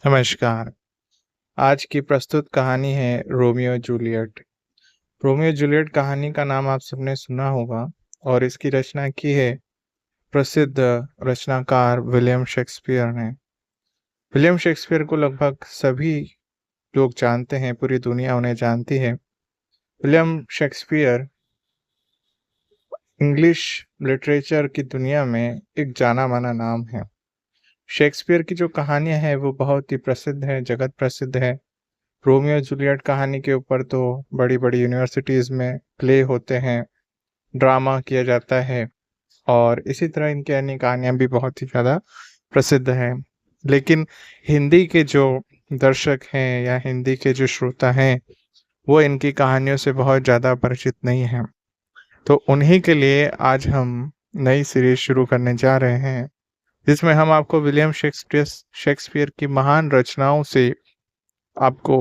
नमस्कार। आज की प्रस्तुत कहानी है रोमियो जूलियट। रोमियो जूलियट कहानी का नाम आप सबने सुना होगा और इसकी रचना की है प्रसिद्ध रचनाकार विलियम शेक्सपियर ने। विलियम शेक्सपियर को लगभग सभी लोग जानते हैं, पूरी दुनिया उन्हें जानती है। विलियम शेक्सपियर इंग्लिश लिटरेचर की दुनिया में एक जाना-माना नाम है। शेक्सपियर की जो कहानियाँ हैं वो बहुत ही प्रसिद्ध है, जगत प्रसिद्ध है। रोमियो जूलियट कहानी के ऊपर तो बड़ी-बड़ी यूनिवर्सिटीज़ में प्ले होते हैं, ड्रामा किया जाता है और इसी तरह इनकी अन्य कहानियाँ भी बहुत ही ज़्यादा प्रसिद्ध हैं। लेकिन हिंदी के जो दर्शक हैं या हिंदी के जो श्रोता हैं, वो इनकी कहानियों से बहुत ज़्यादा परिचित नहीं हैं। तो उन्हीं के लिए आज हम नई सीरीज़ शुरू करने जा रहे हैं, जिसमें हम आपको विलियम शेक्सपियर की महान रचनाओं से आपको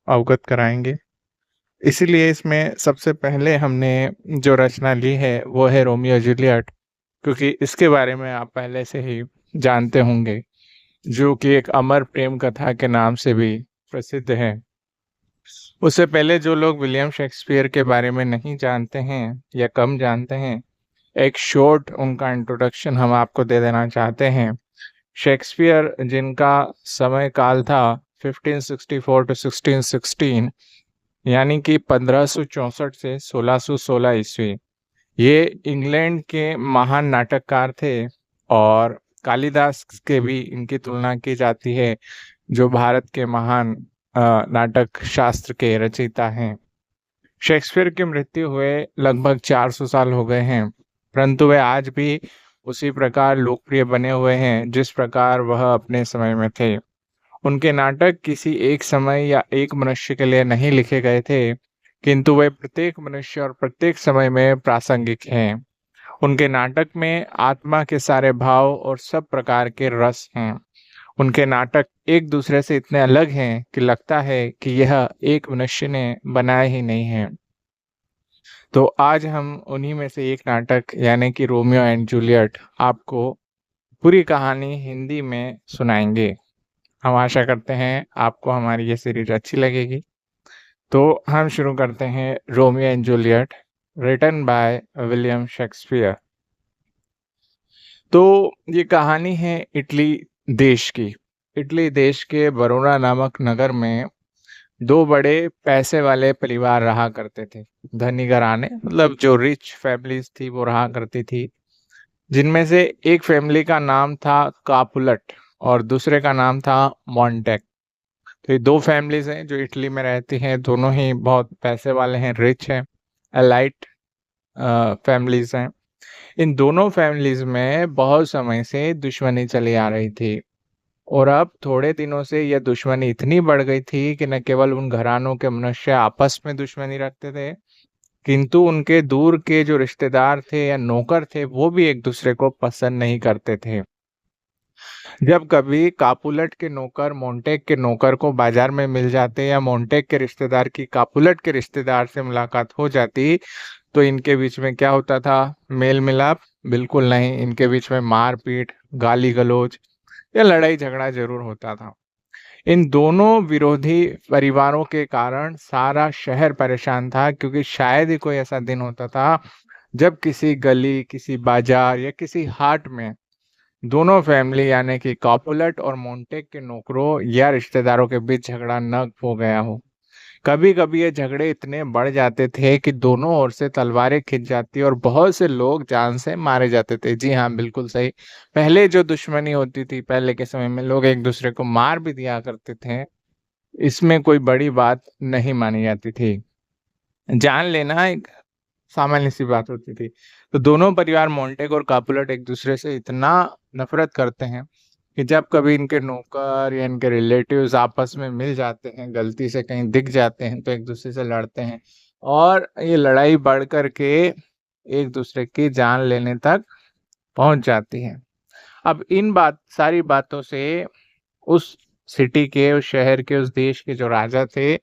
अवगत कराएँगे। इसीलिए इसमें सबसे पहले हमने जो रचना ली है वो है रोमियो जूलियट, क्योंकि इसके बारे में आप पहले से ही जानते होंगे, जो कि एक अमर प्रेम कथा के नाम से भी प्रसिद्ध है। उससे पहले जो लोग विलियम शेक्सपियर के बारे में नहीं जानते हैं या कम जानते हैं, एक शॉर्ट उनका इंट्रोडक्शन हम आपको दे देना चाहते हैं। शेक्सपियर जिनका समय काल था 1564 टू 1616, यानी कि 1564 से 1616 ईस्वी। ये इंग्लैंड के महान नाटककार थे और कालिदास के भी इनकी तुलना की जाती है, जो भारत के महान नाटक शास्त्र के रचयिता हैं। शेक्सपियर की मृत्यु हुए लगभग 400 साल हो गए हैं, परंतु वे आज भी उसी प्रकार लोकप्रिय बने हुए हैं जिस प्रकार वह अपने समय में थे। उनके नाटक किसी एक समय या एक मनुष्य के लिए नहीं लिखे गए थे, किंतु वे प्रत्येक मनुष्य और प्रत्येक समय में प्रासंगिक हैं। उनके नाटक में आत्मा के सारे भाव और सब प्रकार के रस हैं। उनके नाटक एक दूसरे से इतने अलग हैं कि लगता है कि यह एक मनुष्य ने बनाए ही नहीं हैं। तो आज हम उन्हीं में से एक नाटक यानी कि रोमियो एंड जूलियट आपको पूरी कहानी हिंदी में सुनाएंगे। हम आशा करते हैं आपको हमारी ये सीरीज अच्छी लगेगी। तो हम शुरू करते हैं Romeo and Juliet, written by William Shakespeare. तो ये कहानी है इटली देश की। इटली देश के वरोना नामक नगर में दो बड़े पैसे वाले परिवार रहा करते थे। धनी घराने, मतलब जो रिच फैमिलीज थी वो रहा करती थी, जिनमें से एक फैमिली का नाम था कापुलट और दूसरे का नाम था मॉन्टेक। तो ये दो फैमिलीज हैं जो इटली में रहती हैं, दोनों ही बहुत पैसे वाले हैं, रिच हैं, एलाइट फैमिलीज हैं। इन दोनों फैमिलीज में बहुत समय से दुश्मनी चली आ रही थी और अब थोड़े दिनों से यह दुश्मनी इतनी बढ़ गई थी कि न केवल उन घरानों के मनुष्य आपस में दुश्मनी रखते थे, किंतु उनके दूर के जो रिश्तेदार थे या नौकर थे वो भी एक दूसरे को पसंद नहीं करते थे। जब कभी कापुलट के नौकर मोंटेक के नौकर को बाजार में मिल जाते या मोंटेक के रिश्तेदार की कापुलट के रिश्तेदार से मुलाकात हो जाती, तो इनके बीच में क्या होता था? मेल मिलाप बिल्कुल नहीं, इनके बीच में मारपीट, गाली गलौज या लड़ाई झगड़ा जरूर होता था। इन दोनों विरोधी परिवारों के कारण सारा शहर परेशान था, क्योंकि शायद ही कोई ऐसा दिन होता था जब किसी गली, किसी बाजार या किसी हाट में दोनों फैमिली यानी कि कापुलट और मोंटेक के नौकरों या रिश्तेदारों के बीच झगड़ा न हो गया हो। कभी कभी ये झगड़े इतने बढ़ जाते थे कि दोनों ओर से तलवारें खिंच जाती और बहुत से लोग जान से मारे जाते थे। जी हाँ, बिल्कुल सही। पहले जो दुश्मनी होती थी, पहले के समय में लोग एक दूसरे को मार भी दिया करते थे, इसमें कोई बड़ी बात नहीं मानी जाती थी। जान लेना एक सामान्य सी बात होती थी। तो दोनों परिवार मोंटेक और कापुलेट एक दूसरे से इतना नफरत करते हैं कि जब कभी इनके नौकर या इनके रिलेटिव्स आपस में मिल जाते हैं, गलती से कहीं दिख जाते हैं, तो एक दूसरे से लड़ते हैं और ये लड़ाई बढ़ कर के एक दूसरे की जान लेने तक पहुंच जाती है। अब इन सारी बातों से उस सिटी के, उस शहर के, उस देश के जो राजा थे,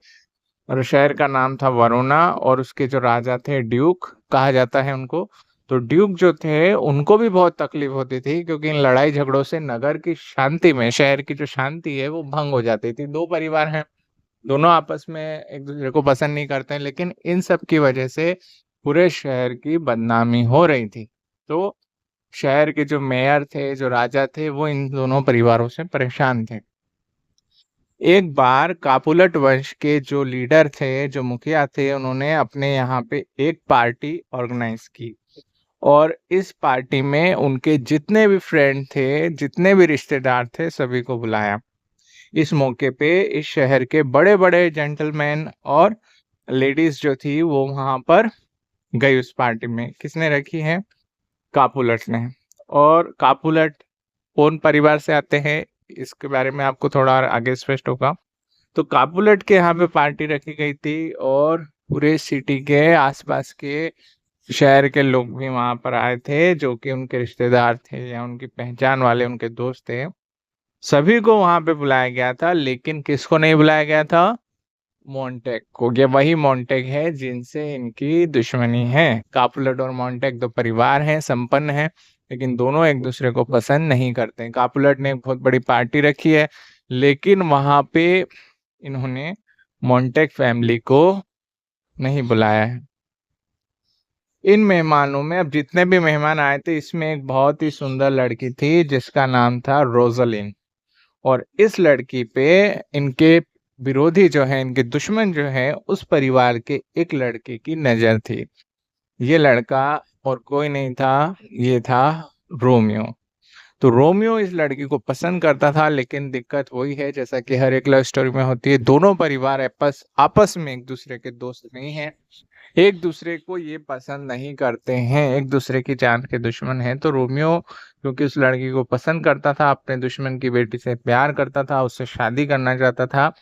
और शहर का नाम था वरोना और उसके जो राजा थे ड्यूक कहा जाता है उनको, तो ड्यूक जो थे उनको भी बहुत तकलीफ होती थी क्योंकि इन लड़ाई झगड़ों से नगर की शांति में शहर की जो शांति है वो भंग हो जाती थी। 2 परिवार हैं, दोनों आपस में एक-दूसरे को पसंद नहीं करते हैं, लेकिन इन सब की वजह से पूरे शहर की बदनामी हो रही थी। तो शहर के जो मेयर थे, जो राजा थे, वो इन दोनों परिवारों से परेशान थे। एक बार कापुलट वंश के जो लीडर थे, जो मुखिया थे, उन्होंने अपने यहाँ पे एक पार्टी ऑर्गेनाइज़ की और इस पार्टी में उनके जितने भी फ्रेंड थे, जितने भी रिश्तेदार थे, सभी को बुलाया। इस मौके पे इस शहर के बड़े-बड़े जेंटलमैन और लेडीज़ जो थी, वो वहाँ पर गई उस पार्टी में। किसने रखी है? कापुलट ने। और कापुलट कौन परिवार से आते हैं, इसके बारे में आपको थोड़ा और आगे स्पष्ट होगा। तो कापुलट के यहाँ पे पार्टी रखी गई थी और पूरे सिटी के आस-पास के शहर के लोग भी वहाँ पर आए थे, जो कि उनके रिश्तेदार थे या उनकी पहचान वाले उनके दोस्त थे। सभी को वहाँ पे बुलाया गया था, लेकिन किसको नहीं बुलाया गया था? मोंटेग को। ये वही मोंटेग है जिनसे इनकी दुश्मनी है। कापुलेट और मोंटेग 2 परिवार हैं, संपन्न हैं, लेकिन दोनों एक-दूसरे को पसंद नहीं करते हैं। कापुलेट ने एक बहुत बड़ी पार्टी रखी है, लेकिन वहाँ पे इन्होंने मोंटेग फैमिली को नहीं बुलाया है। इन मेहमानों में अब जितने भी मेहमान आए थे, इसमें एक बहुत ही सुंदर लड़की थी जिसका नाम था रोज़लिन और इस लड़की पे इनके विरोधी जो हैं, इनके दुश्मन जो हैं, उस परिवार के एक लड़के की नज़र थी। ये लड़का और कोई नहीं था, ये था रोमियो। तो रोमियो इस लड़की को पसंद करता था, लेकिन दिक्कत वही है जैसा कि हर एक लव स्टोरी में होती है, दोनों परिवार आपस आपस में एक-दूसरे के दोस्त नहीं हैं। एक-दूसरे को ये पसंद नहीं करते हैं, एक-दूसरे की जान के दुश्मन हैं। तो रोमियो क्योंकि उस लड़की को पसंद करता था, अपने दुश्मन की बेटी से प्यार करता था, उससे शादी करना चाहता था।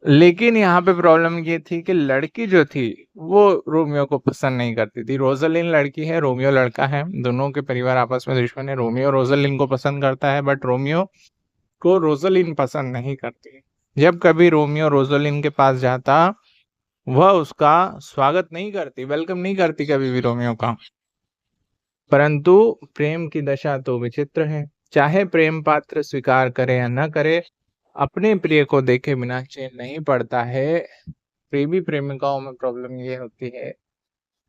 लेकिन यहाँ पे प्रॉब्लम ये थी कि लड़की जो थी, वो रोमियो को पसंद नहीं करती थी। रोज़लिन लड़की है, रोमियो लड़का है, दोनों के परिवार आपस में दुश्मन है। रोमियो रोज़लिन को पसंद करता है, बट रोमियो को रोज़लिन पसंद नहीं करती। जब कभी रोमियो रोज़लिन के पास जाता, वह उसका स्वागत नहीं करती, वेलकम नहीं करती कभी भी रोमियो का। परंतु प्रेम की दशा तो विचित्र है, चाहे प्रेम पात्र स्वीकार करे या न करे, अपने प्रिय को देखे बिना चैन नहीं पड़ता है। प्रेमी प्रेमिकाओं में प्रॉब्लम ये होती है,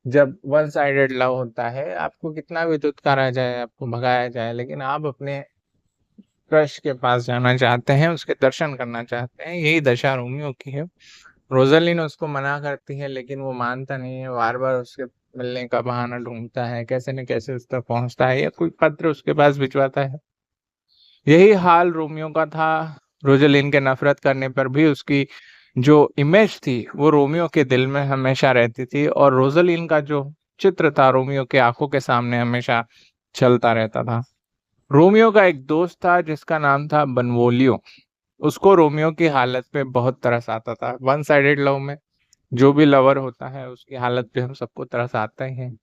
जब वन साइडेड लव होता है, आपको कितना भी दुत्कारा जाए, आपको भगाया जाए, लेकिन आप अपने क्रश के पास जाना चाहते हैं, उसके दर्शन करना चाहते हैं, यही दशा रोमियो की है। रोज़लिन उसको मना करती है, लेकिन वो मानता नहीं है, बार-बार उसके मिलने का बहाना ढूँढता है, कैसे न कैसे उस तक पहुँचता है या कोई पत्र उसके पास भिजवाता है। यही हाल रोमियो का था, रोज़लिन के नफ़रत करने पर भी उसकी जो इमेज थी, वो रोमियो के दिल में हमेशा रहती थी और रोज़लिन का जो चित्र था, रोमियो की आँखों के सामने हमेशा चलता रहता था। रोमियो का एक दोस्त था जिसका नाम था बेनवोलियो, उसको रोमियो की हालत पे बहुत तरस आता था। वन साइडेड लव में जो भी लवर होता है, उसकी हालत पे हम सबको तरस आता ही है।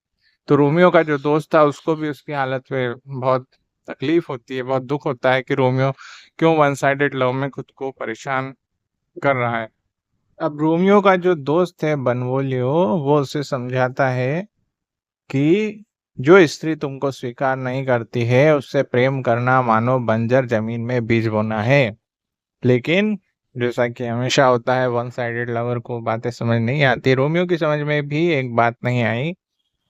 तो रोमियो का जो दोस्त था, उसको भी उसकी हालत पे बहुत तकलीफ होती है, बहुत दुःख होता है कि रोमियो क्यों वन साइडेड लव में खुद को परेशान कर रहा है। अब रोमियो का जो दोस्त है बेनवोलियो, वो उसे समझाता है कि जो स्त्री तुमको स्वीकार नहीं करती है, उससे प्रेम करना मानो बंजर ज़मीन में बीज बोना है। लेकिन जैसा कि हमेशा होता है, वन साइडेड लवर को बातें समझ नहीं आती। रोमियो की समझ में भी एक बात नहीं आई।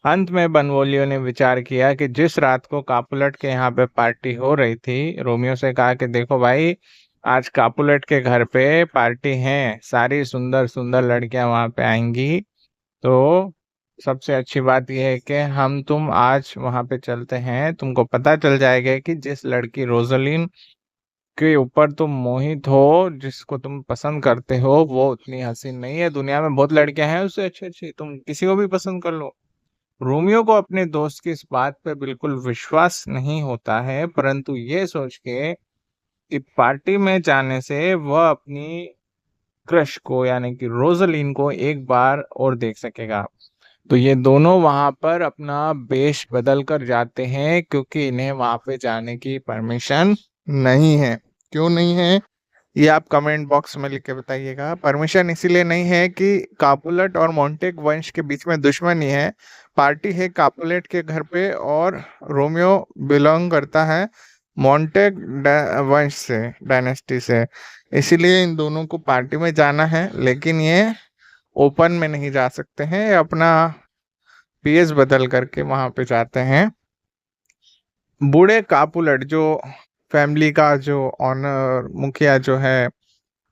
अंत में बेनवोलियो ने विचार किया कि जिस रात को कापुलेट के यहाँ पे पार्टी हो रही थी, रोमियो से कहा कि देखो भाई, आज कापुलेट के घर पे पार्टी है, सारी सुंदर-सुंदर लड़कियाँ वहाँ पे आएँगी। तो सबसे अच्छी बात ये है कि हम तुम आज वहाँ पे चलते हैं, तुमको पता चल जाएगा कि जिस लड़की रोज़लिन के ऊपर तुम मोहित हो, जिसको तुम पसंद करते हो, वो उतनी हसीन नहीं है। दुनिया में बहुत लड़कियाँ हैं उससे अच्छी-अच्छी, तुम किसी को भी पसंद कर लो। रोमियो को अपने दोस्त की इस बात पे बिल्कुल विश्वास नहीं होता है, परंतु ये सोच के कि पार्टी में जाने से वह अपनी क्रश को यानी कि रोज़लिन को एक बार और देख सकेगा। तो ये दोनों वहाँ पर अपना वेश बदल कर जाते हैं क्योंकि इन्हें वहाँ पे जाने की परमिशन नहीं है। क्यों नहीं है? ये आप कमेंट बॉक्स में लिख के बताइएगा। परमिशन इसीलिए नहीं है कि कापुलेट और मोंटेग वंश के बीच में दुश्मनी है। पार्टी है कापुलेट के घर पे और रोमियो बिलोंग करता है मोंटेग वंश से, डायनेस्टी से। इसीलिए इन दोनों को पार्टी में जाना है, लेकिन ये ओपन में नहीं जा सकते हैं, अपना पीएस बदल करके वहां पे जाते हैं। बूढ़े कापुलेट जो फैमिली का जो ऑनर मुखिया जो है,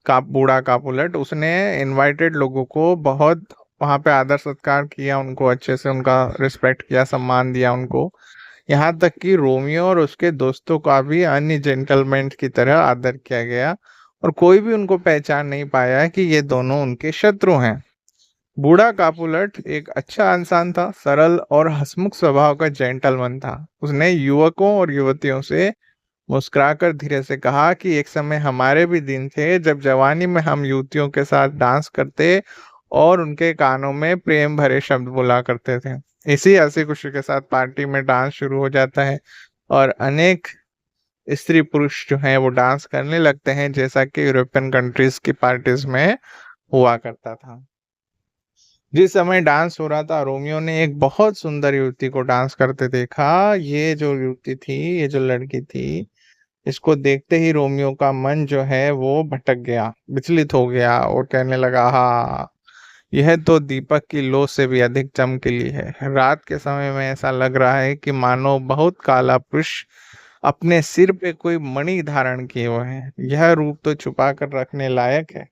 बूढ़ा कापुलेट, उसने इनवाइटेड लोगों को बहुत वहां पे आदर सत्कार किया, उनको अच्छे से उनका रिस्पेक्ट किया, सम्मान दिया उनको। यहाँ तक कि रोमियो और उसके दोस्तों का भी अन्य जेंटलमैन की तरह आदर किया गया, और कोई भी उनको पहचान नहीं पाया कि ये दोनों उनके शत्रु हैं। बूढ़ा कापुलेट एक अच्छा इंसान था, सरल और हंसमुख स्वभाव का जेंटलमैन था। उसने युवकों और युवतियों से मुस्कुराकर धीरे से कहा कि एक समय हमारे भी दिन थे जब जवानी में हम युवतियों के साथ डांस करते और उनके कानों में प्रेम भरे शब्द बोला करते थे। इसी हंसी खुशी के साथ पार्टी में डांस शुरू हो जाता है और अनेक स्त्री पुरुष जो हैं वो डांस करने लगते हैं, जैसा कि यूरोपियन कंट्रीज की पार्टीज में हुआ करता था। जिस समय डांस हो रहा था, रोमियो ने एक बहुत सुंदर युवती को डांस करते देखा। ये जो युवती थी, ये जो लड़की थी, इसको देखते ही रोमियो का मन जो है वो भटक गया, विचलित हो गया और कहने लगा, हाँ, यह तो दीपक की लौ से भी अधिक चमकीली है। रात के समय में ऐसा लग रहा है कि मानो बहुत काला पुरुष अपने सिर पे कोई मणि धारण किए हुए है। यह रूप तो छुपा कर रखने लायक है।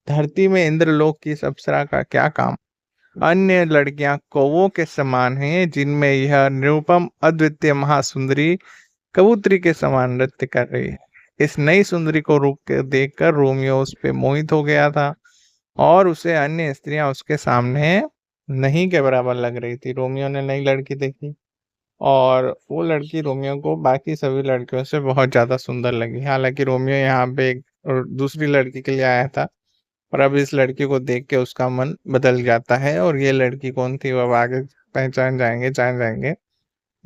धरती में इंद्रलोक की अप्सरा का क्या काम। अन्य लड़कियां कौवों के समान हैं, जिनमें यह निरुपम अद्वितीय महासुंदरी कबूतरी के समान नृत्य कर रही है। इस नई सुंदरी को रूप के देखकर रोमियो उस पे मोहित हो गया था, और उसे अन्य स्त्रियां उसके सामने नहीं के बराबर लग रही थी। रोमियो ने नई लड़की देखी और वो लड़की रोमियो को बाकी सभी लड़कियों से बहुत ज्यादा सुंदर लगी। हालांकि रोमियो यहाँ पे एक और दूसरी लड़की के लिए आया था, पर अब इस लड़की को देख के उसका मन बदल जाता है, और ये लड़की कौन थी वह आगे पहचान जाएंगे, जान जाएंगे।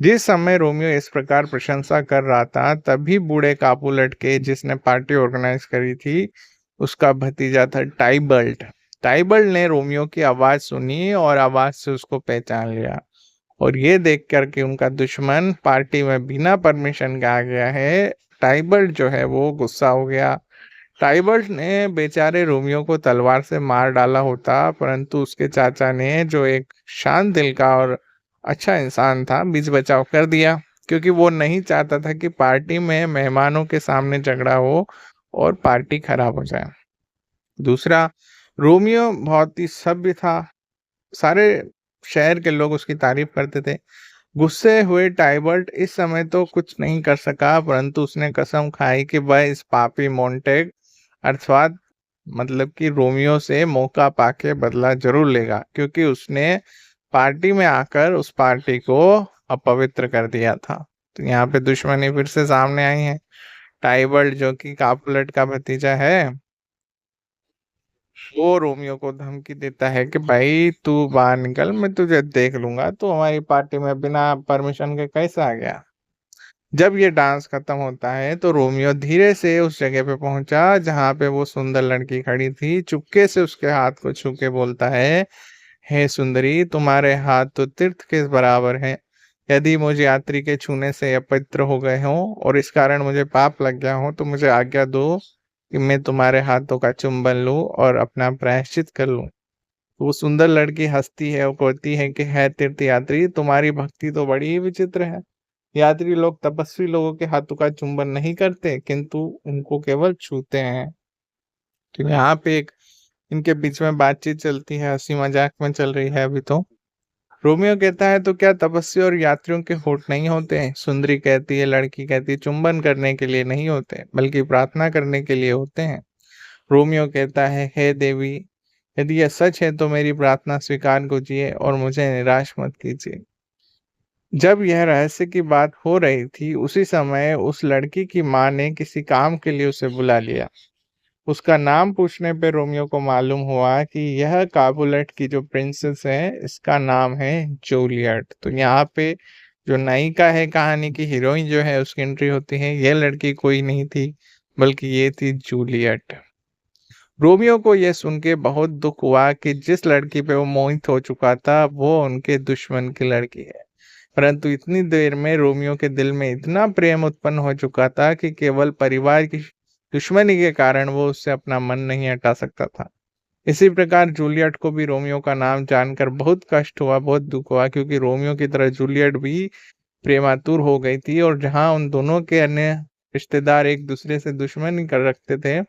जिस समय रोमियो इस प्रकार प्रशंसा कर रहा था, तभी बूढ़े कापुलेट के, जिसने पार्टी ऑर्गेनाइज करी थी, उसका भतीजा था टाइबल्ट। टाइबल्ट ने रोमियो की आवाज सुनी और आवाज से उसको पहचान लिया, और ये देख कर कि उनका दुश्मन पार्टी में बिना परमिशन के आ गया है, टाइबल्ट जो है वो गुस्सा हो गया। टाइबल्ट ने बेचारे रोमियो को तलवार से मार डाला होता, परंतु उसके चाचा ने, जो एक शांत दिल का और अच्छा इंसान था, बीच बचाव कर दिया, क्योंकि वो नहीं चाहता था कि पार्टी में मेहमानों के सामने झगड़ा हो और पार्टी खराब हो जाए। दूसरा, रोमियो बहुत ही सभ्य था। सारे शहर के लोग उसकी तारीफ करते थे। गुस्से हुए टाइबल्ट इस समय तो कुछ नहीं कर सका, परंतु उसने कसम खाई कि वह इस पापी मोंटेग अर्थात मतलब कि रोमियो से मौका पाके बदला जरूर लेगा, क्योंकि उसने पार्टी में आकर उस पार्टी को अपवित्र कर दिया था। तो यहाँ पे दुश्मनी फिर से सामने आई है। टाइबल्ट जो कि कापुलेट का भतीजा है, वो रोमियो को धमकी देता है कि भाई तू बाहर निकल, मैं तुझे देख लूंगा, तू हमारी पार्टी में बिना परमिशन के कैसे आ गया। जब ये डांस खत्म होता है तो रोमियो धीरे से उस जगह पे पहुंचा जहां पे वो सुंदर लड़की खड़ी थी। चुपके से उसके हाथ को छू के बोलता है, हे सुंदरी, तुम्हारे हाथ तो तीर्थ के बराबर हैं। यदि मुझे यात्री के छूने से अपवित्र हो गए हों और इस कारण मुझे पाप लग गया हो, तो मुझे आज्ञा दो कि मैं तुम्हारे हाथों का चुंबन लूं और अपना प्रायश्चित कर लूं। वो सुंदर लड़की हंसती है और कहती है कि है तीर्थ यात्री, तुम्हारी भक्ति तो बड़ी ही विचित्र है। यात्री लोग तपस्वी लोगों के हाथों का चुंबन नहीं करते, किंतु उनको केवल छूते हैं। तो यहाँ पे एक इनके बीच में बातचीत चलती है, हंसी मजाक में चल रही है अभी तो। रोमियो कहता है, तो क्या तपस्वी और यात्रियों के होठ नहीं होते हैं? सुंदरी कहती है, लड़की कहती है, चुंबन करने के लिए नहीं होते, बल्कि प्रार्थना करने के लिए होते हैं। रोमियो कहता है, हे देवी, यदि यह सच है तो मेरी प्रार्थना स्वीकार कीजिए और मुझे निराश मत कीजिए। जब यह रहस्य की बात हो रही थी, उसी समय उस लड़की की माँ ने किसी काम के लिए उसे बुला लिया। उसका नाम पूछने पे रोमियो को मालूम हुआ कि यह कापुलेट की जो प्रिंसेस है, इसका नाम है जूलियट। तो यहाँ पे जो नायिका है कहानी की, हीरोइन जो है, उसकी एंट्री होती है। यह लड़की कोई नहीं थी बल्कि ये थी जूलियट। रोमियो को यह सुन के बहुत दुख हुआ कि जिस लड़की पे वो मोहित हो चुका था वो उनके दुश्मन की लड़की है। परंतु इतनी देर में रोमियो के दिल में इतना प्रेम उत्पन्न हो चुका था कि केवल परिवार की दुश्मनी के कारण वो उससे अपना मन नहीं हटा सकता था। इसी प्रकार जूलियट को भी रोमियो का नाम जानकर बहुत कष्ट हुआ, बहुत दुख हुआ, क्योंकि रोमियो की तरह जूलियट भी प्रेमातुर हो गई थी। और जहां उन दोनों के अन्य रिश्तेदार एक दूसरे से दुश्मनी कर रखते थे,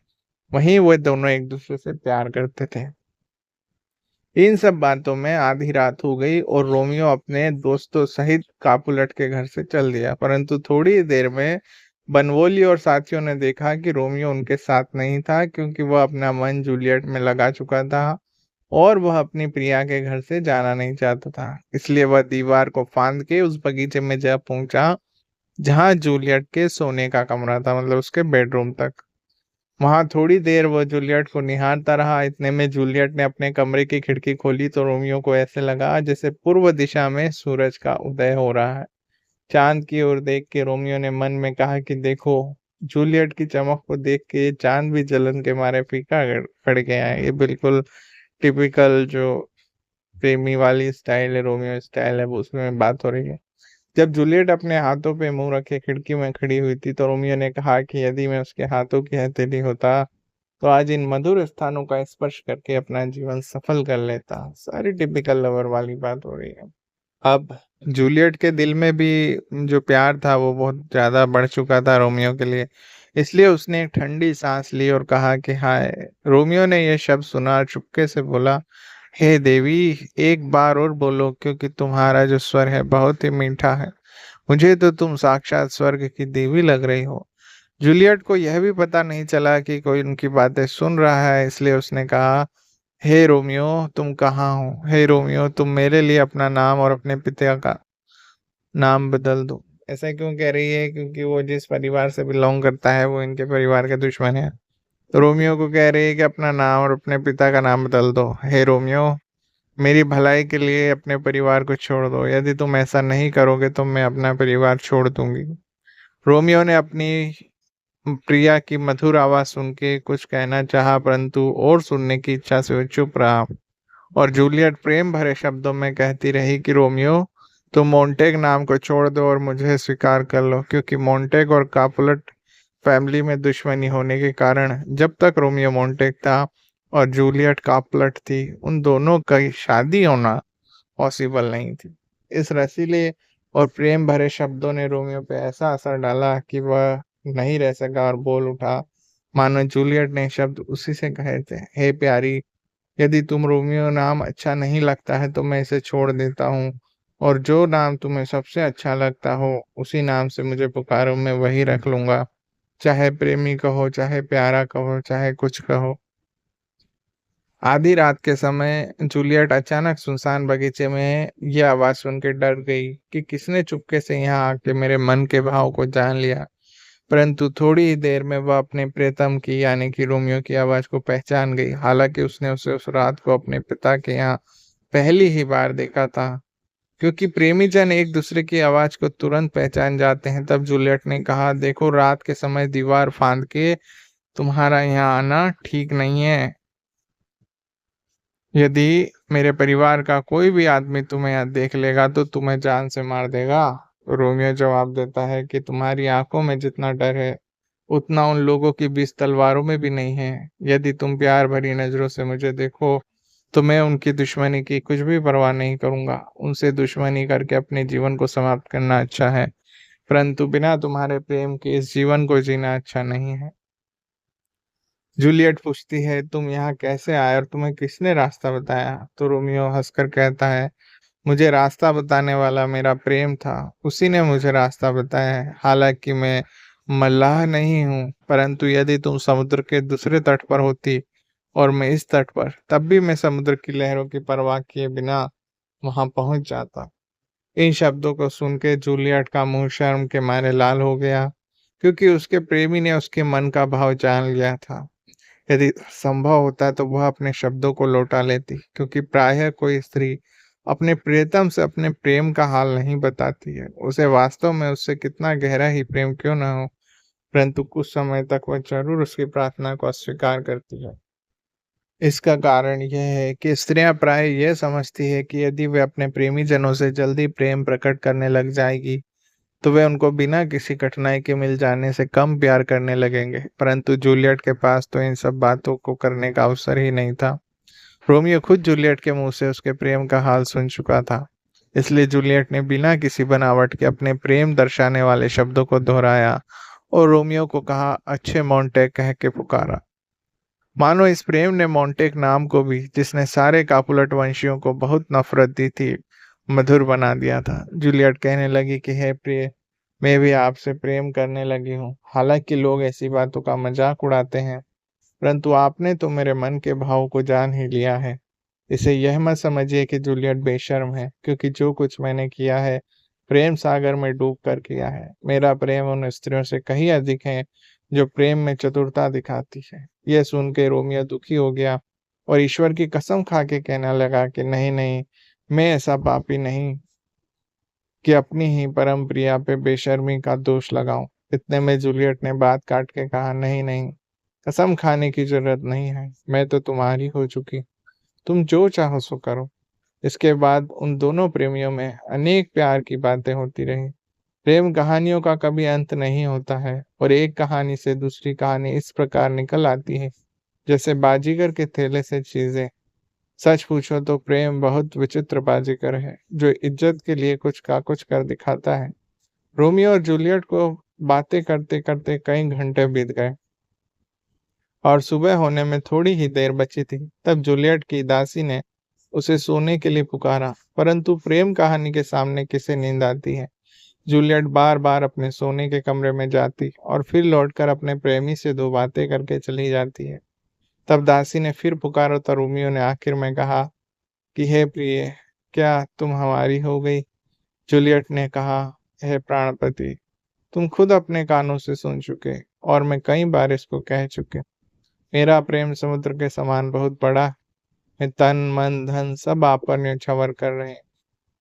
वहीं वे दोनों एक दूसरे से प्यार करते थे। इन सब बातों में आधी रात हो गई और रोमियो अपने दोस्तों सहित कापुलेट के घर से चल दिया। परंतु थोड़ी देर में बनवोली और साथियों ने देखा कि रोमियो उनके साथ नहीं था, क्योंकि वह अपना मन जूलियट में लगा चुका था और वह अपनी प्रिया के घर से जाना नहीं चाहता था। इसलिए वह दीवार को फांद के उस बगीचे में जा पहुंचा जहां जूलियट के सोने का कमरा था, मतलब उसके बेडरूम तक। वहां थोड़ी देर वो जूलियट को निहारता रहा। इतने में जूलियट ने अपने कमरे की खिड़की खोली तो रोमियो को ऐसे लगा जैसे पूर्व दिशा में सूरज का उदय हो रहा है। चांद की ओर देख के रोमियो ने मन में कहा कि देखो, जूलियट की चमक को देख के चांद भी जलन के मारे फीका पड़ गया है। ये बिल्कुल टिपिकल जो प्रेमी वाली स्टाइल है, रोमियो स्टाइल है, वो उसमें बात हो रही है। जब जूलियट अपने हाथों पे मुंह रखे खिड़की में खड़ी हुई थी तो रोमियो ने कहा कि यदि मैं उसके हाथों की हथेली होता तो आज इन मधुर स्थानों का स्पर्श करके अपना जीवन सफल कर लेता। सारी टिपिकल लवर वाली बात हो रही है। अब जूलियट के दिल में भी जो प्यार था वो बहुत ज्यादा बढ़ चुका था रोमियो के लिए। इसलिए उसने एक ठंडी सांस ली और कहा कि हाय। रोमियो ने यह शब्द सुना और चुपके से बोला, हे देवी, एक बार और बोलो, क्योंकि तुम्हारा जो स्वर है बहुत ही मीठा है। मुझे तो तुम साक्षात स्वर्ग की देवी लग रही हो। जूलियट को यह भी पता नहीं चला कि कोई उनकी बातें सुन रहा है, इसलिए उसने कहा, हे रोमियो, तुम कहाँ हो? हे रोमियो, तुम मेरे लिए अपना नाम और अपने पिता का नाम बदल दो। ऐसा क्यों कह रही है? क्योंकि वो जिस परिवार से बिलोंग करता है वो इनके परिवार के दुश्मन है। तो रोमियो को कह रही है कि अपना नाम और अपने पिता का नाम बदल दो। हे रोमियो, मेरी भलाई के लिए अपने परिवार को छोड़ दो। यदि तुम ऐसा नहीं करोगे तो मैं अपना परिवार छोड़ दूंगी। रोमियो ने अपनी प्रिया की मधुर आवाज सुन के कुछ कहना चाहा, परंतु और सुनने की इच्छा से वो चुप रहा। और जूलियट प्रेम भरे शब्दों में कहती रही कि रोमियो, तुम मोंटेग नाम को छोड़ दो और मुझे स्वीकार कर लो, क्योंकि मोंटेग और कापुलेट फैमिली में दुश्मनी होने के कारण जब तक रोमियो मोंटेग था और जूलियट कापुलेट थी, उन दोनों की शादी होना पॉसिबल नहीं थी। इस रसीले और प्रेम भरे शब्दों ने रोमियो पे ऐसा असर डाला कि वह नहीं रह सका और बोल उठा, मानो जूलियट ने शब्द उसी से कहे थे। हे प्यारी, यदि तुम रोमियो नाम अच्छा नहीं लगता है तो मैं इसे छोड़ देता हूँ, और जो नाम तुम्हें सबसे अच्छा लगता हो उसी नाम से मुझे पुकारो, मैं वही रख लूंगा। चाहे प्रेमी कहो, चाहे प्यारा कहो, चाहे कुछ कहो। आधी रात के समय जूलियट अचानक सुनसान बगीचे में यह आवाज सुन के डर गई कि किसने चुपके से यहाँ आके मेरे मन के भाव को जान लिया। परंतु थोड़ी ही देर में वह अपने प्रियतम की यानी कि रोमियो की आवाज को पहचान गई। हालांकि उसने उसे उस रात को अपने पिता के यहाँ पहली ही बार देखा था। क्योंकि प्रेमी जन एक दूसरे की आवाज को तुरंत पहचान जाते हैं, तब जूलियट ने कहा, देखो, रात के समय दीवार फांद के तुम्हारा यहाँ आना ठीक नहीं है। यदि मेरे परिवार का कोई भी आदमी तुम्हें यहाँ देख लेगा तो तुम्हें जान से मार देगा। तो रोमियो जवाब देता है कि तुम्हारी आंखों में जितना डर है उतना उन लोगों की 20 तलवारों में भी नहीं है। यदि तुम प्यार भरी नजरों से मुझे देखो तो मैं उनकी दुश्मनी की कुछ भी परवाह नहीं करूंगा। उनसे दुश्मनी करके अपने जीवन को समाप्त करना अच्छा है, परंतु बिना तुम्हारे प्रेम के इस जीवन को जीना अच्छा नहीं है। जूलियट पूछती है, तुम यहाँ कैसे आए और तुम्हें किसने रास्ता बताया? तो रोमियो हंसकर कहता है, मुझे रास्ता बताने वाला मेरा प्रेम था, उसी ने मुझे रास्ता बताया है। हालांकि मैं मल्लाह नहीं हूँ, परंतु यदि तुम समुद्र के दूसरे तट पर होती और मैं इस तट पर, तब भी मैं समुद्र की लहरों की परवाह किए बिना वहां पहुंच जाता। इन शब्दों को सुन के जूलियट का मुंह शर्म के मारे लाल हो गया, क्योंकि उसके प्रेमी ने उसके मन का भाव जान लिया था। यदि संभव होता तो वह अपने शब्दों को लौटा लेती, क्योंकि प्रायः कोई स्त्री अपने प्रियतम से अपने प्रेम का हाल नहीं बताती है, उसे वास्तव में उससे कितना गहरा ही प्रेम क्यों न हो। परंतु कुछ समय तक वह जरूर उसकी प्रार्थना को अस्वीकार करती है। इसका कारण यह है कि स्त्रियां प्राय यह समझती है कि यदि वे अपने प्रेमी जनों से जल्दी प्रेम प्रकट करने लग जाएगी, तो वे उनको बिना किसी कठिनाई के मिल जाने से कम प्यार करने लगेंगे। परंतु जूलियट के पास तो इन सब बातों को करने का अवसर ही नहीं था। रोमियो खुद जूलियट के मुंह से उसके प्रेम का हाल सुन चुका था। इसलिए जूलियट ने बिना किसी बनावट के अपने प्रेम दर्शाने वाले शब्दों को दोहराया और रोमियो को कहा, अच्छे मोंटेक कह के पुकारा। मानो इस प्रेम ने मोंटेक नाम को भी, जिसने सारे कापुलेट वंशियों को बहुत नफरत दी थी, मधुर बना दिया था। जूलियट कहने लगी कि हे प्रिय, मैं भी आपसे प्रेम करने लगी हूँ। हालांकि लोग ऐसी बातों का मजाक उड़ाते हैं, परंतु आपने तो मेरे मन के भाव को जान ही लिया है। इसे यह मत समझिए कि जूलियट बेशर्म है, क्योंकि जो कुछ मैंने किया है प्रेम सागर में डूब कर किया है। मेरा प्रेम उन स्त्रियों से कहीं अधिक है जो प्रेम में चतुरता दिखाती है। यह सुन के रोमियो दुखी हो गया और ईश्वर की कसम खा के कहने लगा कि नहीं नहीं, मैं ऐसा पापी नहीं कि अपनी ही परम प्रिया पे बेशर्मी का दोष लगाऊं। इतने में जूलियट ने बात काट के कहा, नहीं नहीं, कसम खाने की जरूरत नहीं है, मैं तो तुम्हारी हो चुकी, तुम जो चाहो सो करो। इसके बाद उन दोनों प्रेमियों में अनेक प्यार की बातें होती रही। प्रेम कहानियों का कभी अंत नहीं होता है और एक कहानी से दूसरी कहानी इस प्रकार निकल आती है जैसे बाजीगर के थैले से चीजें। सच पूछो तो प्रेम बहुत विचित्र बाजीगर है जो इज्जत के लिए कुछ का कुछ कर दिखाता है। रोमियो और जूलियट को बातें करते करते कई घंटे बीत गए और सुबह होने में थोड़ी ही देर बची थी। तब जूलियट की दासी ने उसे सोने के लिए पुकारा, परंतु प्रेम कहानी के सामने किसे नींद आती है। जूलियट बार बार अपने सोने के कमरे में जाती और फिर लौटकर अपने प्रेमी से दो बातें करके चली जाती है। तब दासी ने फिर पुकारा तो रोमियो ने आखिर में कहा कि हे प्रिय, क्या तुम हमारी हो गई? जूलियट ने कहा, हे प्राणपति, तुम खुद अपने कानों से सुन चुके और मैं कई बार इसको कह चुके। मेरा प्रेम समुद्र के समान बहुत बड़ा है। मैं तन मन धन सब आप पर न्यौछावर कर रहे हैं।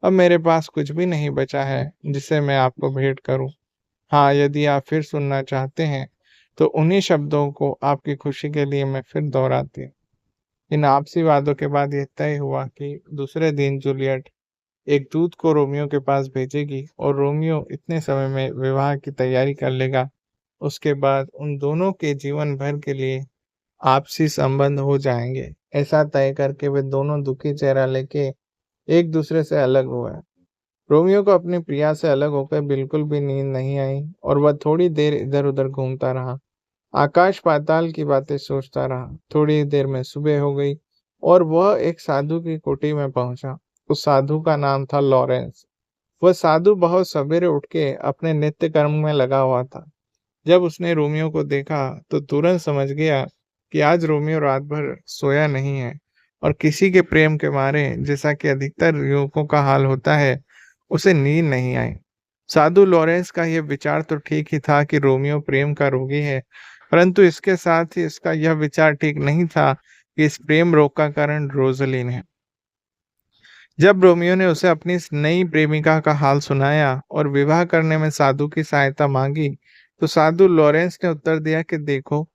अब मेरे पास कुछ भी नहीं बचा है जिसे मैं आपको भेंट करूं। हाँ, यदि आप फिर सुनना चाहते हैं तो उन्हीं शब्दों को आपकी खुशी के लिए मैं फिर दोहराती हूँ। इन आपसी वादों के बाद यह तय हुआ कि दूसरे दिन जूलियट एक दूत को रोमियो के पास भेजेगी और रोमियो इतने समय में विवाह की तैयारी कर लेगा। उसके बाद उन दोनों के जीवन भर के लिए आपसी संबंध हो जाएंगे। ऐसा तय करके वे दोनों दुखी चेहरा लेके एक दूसरे से अलग हुए। रोमियो को अपनी प्रिया से अलग होकर बिल्कुल भी नींद नहीं आई और वह थोड़ी देर इधर उधर घूमता रहा, आकाश पाताल की बातें सोचता रहा। थोड़ी देर में सुबह हो गई और वह एक साधु की कुटी में पहुंचा। उस साधु का नाम था लॉरेंस। वह साधु बहुत सवेरे उठ के अपने नित्य कर्म में लगा हुआ था। जब उसने रोमियो को देखा तो तुरंत समझ गया कि आज रोमियो रात भर सोया नहीं है और किसी के प्रेम के मारे, जैसा कि अधिकतर युवकों का हाल होता है, उसे नींद नहीं आई। साधु लॉरेंस का यह विचार तो ठीक ही था कि रोमियो प्रेम का रोगी है, परंतु इसके साथ ही इसका यह विचार ठीक नहीं था कि इस प्रेम रोग का कारण रोजलिन है। जब रोमियो ने उसे अपनी इस नई प्रेमिका का हाल सुनाया और विवाह करने में साधु की सहायता मांगी, तो साधु लॉरेंस ने उत्तर दिया कि देखो,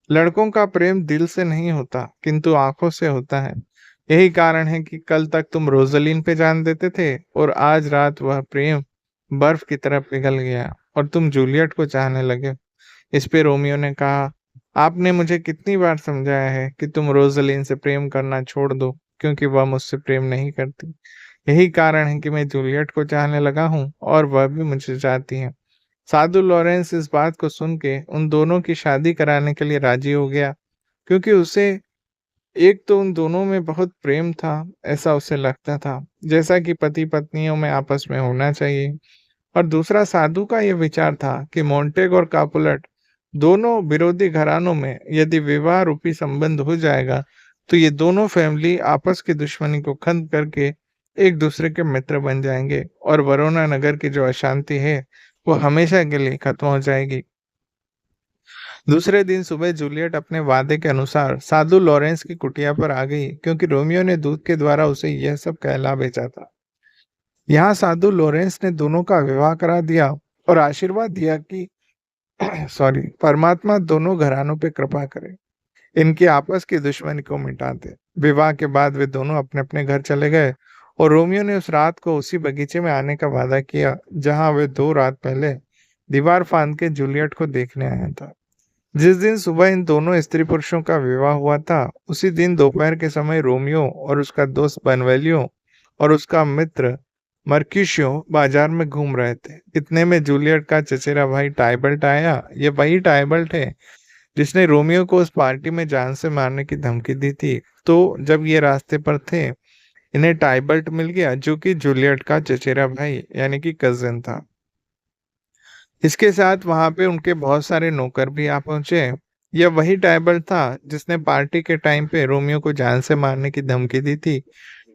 लड़कों का प्रेम दिल से नहीं होता किंतु आंखों से होता है। यही कारण है कि कल तक तुम रोजलिन पे जान देते थे और आज रात वह प्रेम बर्फ की तरह पिघल गया और तुम जूलियट को चाहने लगे। इस पे रोमियो ने कहा, आपने मुझे कितनी बार समझाया है कि तुम रोजलिन से प्रेम करना छोड़ दो, क्योंकि वह मुझसे प्रेम नहीं करती। यही कारण है कि मैं जूलियट को चाहने लगा हूँ और वह भी मुझे चाहती है। साधु लॉरेंस इस बात को सुन के उन दोनों की शादी कराने के लिए राजी हो गया, क्योंकि उसे एक तो उन दोनों में बहुत प्रेम था, ऐसा उसे लगता था, जैसा कि पति पत्नियों में आपस में होना चाहिए। और दूसरा साधु का यह विचार था कि मोंटेग और कापुलेट दोनों विरोधी घरानों में यदि विवाह रूपी संबंध हो जाएगा तो ये दोनों फैमिली आपस की दुश्मनी को खत्म करके एक दूसरे के मित्र बन जाएंगे और वरोना नगर की जो अशांति है वो हमेशा के लिए खत्म हो जाएगी। दूसरे दिन सुबह जूलियट अपने वादे के अनुसार साधु लॉरेंस की कुटिया पर आ गई, क्योंकि रोमियो ने दूत के द्वारा उसे यह सब कहला भेजा था। यहाँ साधु लॉरेंस ने दोनों का विवाह करा दिया और आशीर्वाद दिया कि सॉरी, परमात्मा दोनों घरानों पे कृपा करे, इनकी आपस की दुश्मनी को मिटा दे। विवाह के बाद वे दोनों अपने-अपने घर चले गए और रोमियो ने उस रात को उसी बगीचे में आने का वादा किया, जहाँ वे 2 रात पहले दीवार फांद के जूलियट को देखने आया था। जिस दिन सुबह इन दोनों स्त्री-पुरुषों का विवाह हुआ था, उसी दिन दोपहर के समय रोमियो और उसका दोस्त बेनवोलियो और उसका मित्र मर्क्यूशियो बाजार में घूम रहे थे। इतने में जूलियट का चचेरा भाई टाइबल्ट आया। ये वही टाइबल्ट है जिसने रोमियो को उस पार्टी में जान से मारने की धमकी दी थी। तो जब ये रास्ते पर थे, इन्हें टाइबल्ट मिल गया, जो कि जूलियट का चचेरा भाई यानी कि कजिन था। इसके साथ वहां पे उनके बहुत सारे नौकर भी आ पहुंचे। यह वही टाइबल्ट था जिसने पार्टी के टाइम पे रोमियो को जान से मारने की धमकी दी थी।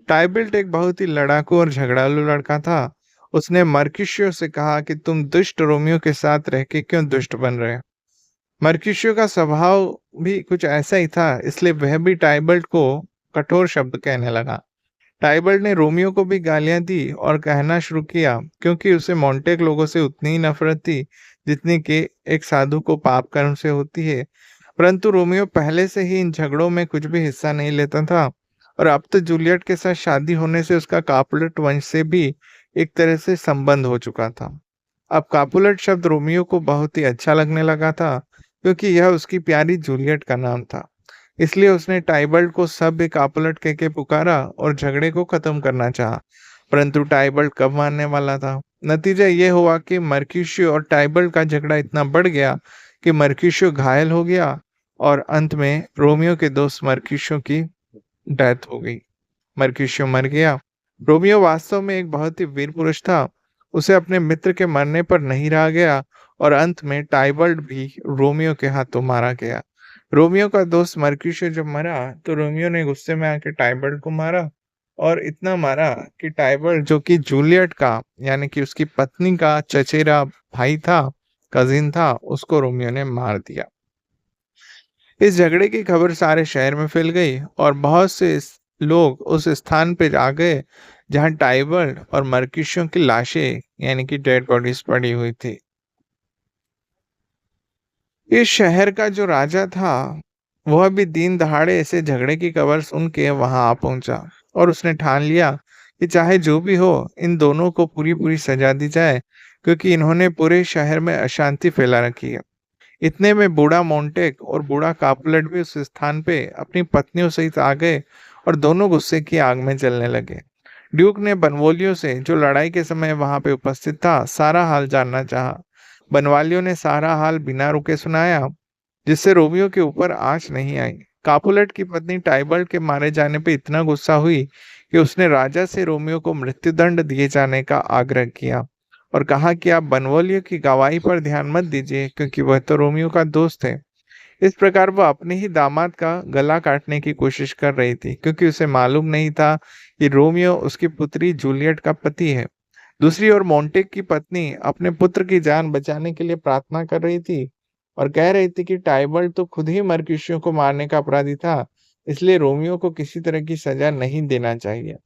टाइबल्ट एक बहुत ही लड़ाकू और झगड़ालू लड़का था। उसने मर्क्यूशियो से कहा कि तुम दुष्ट रोमियो के साथ रह के क्यों दुष्ट बन रहे हो। मर्क्यूशियो का स्वभाव भी कुछ ऐसा ही था, इसलिए वह भी टाइबल्ट को कठोर शब्द कहने लगा। टाइबल्ट ने रोमियो को भी गालियां दी और कहना शुरू किया, क्योंकि उसे मोंटेक लोगों से उतनी ही नफरत थी जितनी कि एक साधु को पाप कर्म से होती है। परंतु रोमियो पहले से ही इन झगड़ों में कुछ भी हिस्सा नहीं लेता था और अब तो जूलियट के साथ शादी होने से उसका कापुलेट वंश से भी एक तरह से संबंध हो चुका था। अब कापुलेट शब्द रोमियो को बहुत ही अच्छा लगने लगा था, क्योंकि यह उसकी प्यारी जूलियट का नाम था। इसलिए उसने टाइबल्ट को सभ्य कापुलेट कह के पुकारा और झगड़े को खत्म करना चाहा। परंतु टाइबल्ट कब मानने वाला था। नतीजा ये हुआ कि मर्क्यूशियो और टाइबल्ट का झगड़ा इतना बढ़ गया कि मर्क्यूशियो घायल हो गया और अंत में रोमियो के दोस्त मर्क्यूशियो की डेथ हो गई। मर्क्यूशियो मर गया। रोमियो वास्तव में एक बहुत ही वीर पुरुष था। उसे अपने मित्र के मरने पर नहीं रहा गया और अंत में टाइबल्ट भी रोमियो के हाथों मारा गया। रोमियो का दोस्त मर्क्यूशियो जब मरा तो रोमियो ने गुस्से में आके टाइबल्ट को मारा और इतना मारा कि टाइबल्ट, जो कि जूलियट का यानी कि उसकी पत्नी का चचेरा भाई था, कजिन था, उसको रोमियो ने मार दिया। इस झगड़े की खबर सारे शहर में फैल गई और बहुत से लोग उस स्थान पे आ गए जहां टाइबल्ट और मर्क्यूशियो की लाशें यानी कि डेड बॉडीज पड़ी हुई थी। इस शहर का जो राजा था, वह भी दिन दहाड़े ऐसे झगड़े की खबर सुन के वहां आ पहुंचा और उसने ठान लिया कि चाहे जो भी हो, इन दोनों को पूरी पूरी सजा दी जाए, क्योंकि इन्होंने पूरे शहर में अशांति फैला रखी है। इतने में बूढ़ा मोंटेक और बूढ़ा कापुलेट भी उस स्थान पे अपनी पत्नियों सहित आ गए और दोनों गुस्से की आग में जलने लगे। ड्यूक ने बनवोलियो से, जो लड़ाई के समय वहां पे उपस्थित था, सारा हाल जानना चाहा। बनवालियो ने सारा हाल बिना रुके सुनाया, जिससे रोमियो के ऊपर आंच नहीं आई। कापुलेट की पत्नी टाइबल्ट के मारे जाने पर इतना गुस्सा हुई कि उसने राजा से रोमियो को मृत्युदंड दिए जाने का आग्रह किया और कहा कि आप बनवोलियो की गवाही पर ध्यान मत दीजिए, क्योंकि वह तो रोमियो का दोस्त है। इस प्रकार वह अपने ही दामाद का गला काटने की कोशिश कर रही थी, क्योंकि उसे मालूम नहीं था कि रोमियो उसकी पुत्री जूलियट का पति है। दूसरी ओर मोंटेक की पत्नी अपने पुत्र की जान बचाने के लिए प्रार्थना कर रही थी और कह रही थी कि टाइबल्ट तो खुद ही मर्क्यूशियो को मारने का अपराधी था, इसलिए रोमियो को किसी तरह की सजा नहीं देना चाहिए।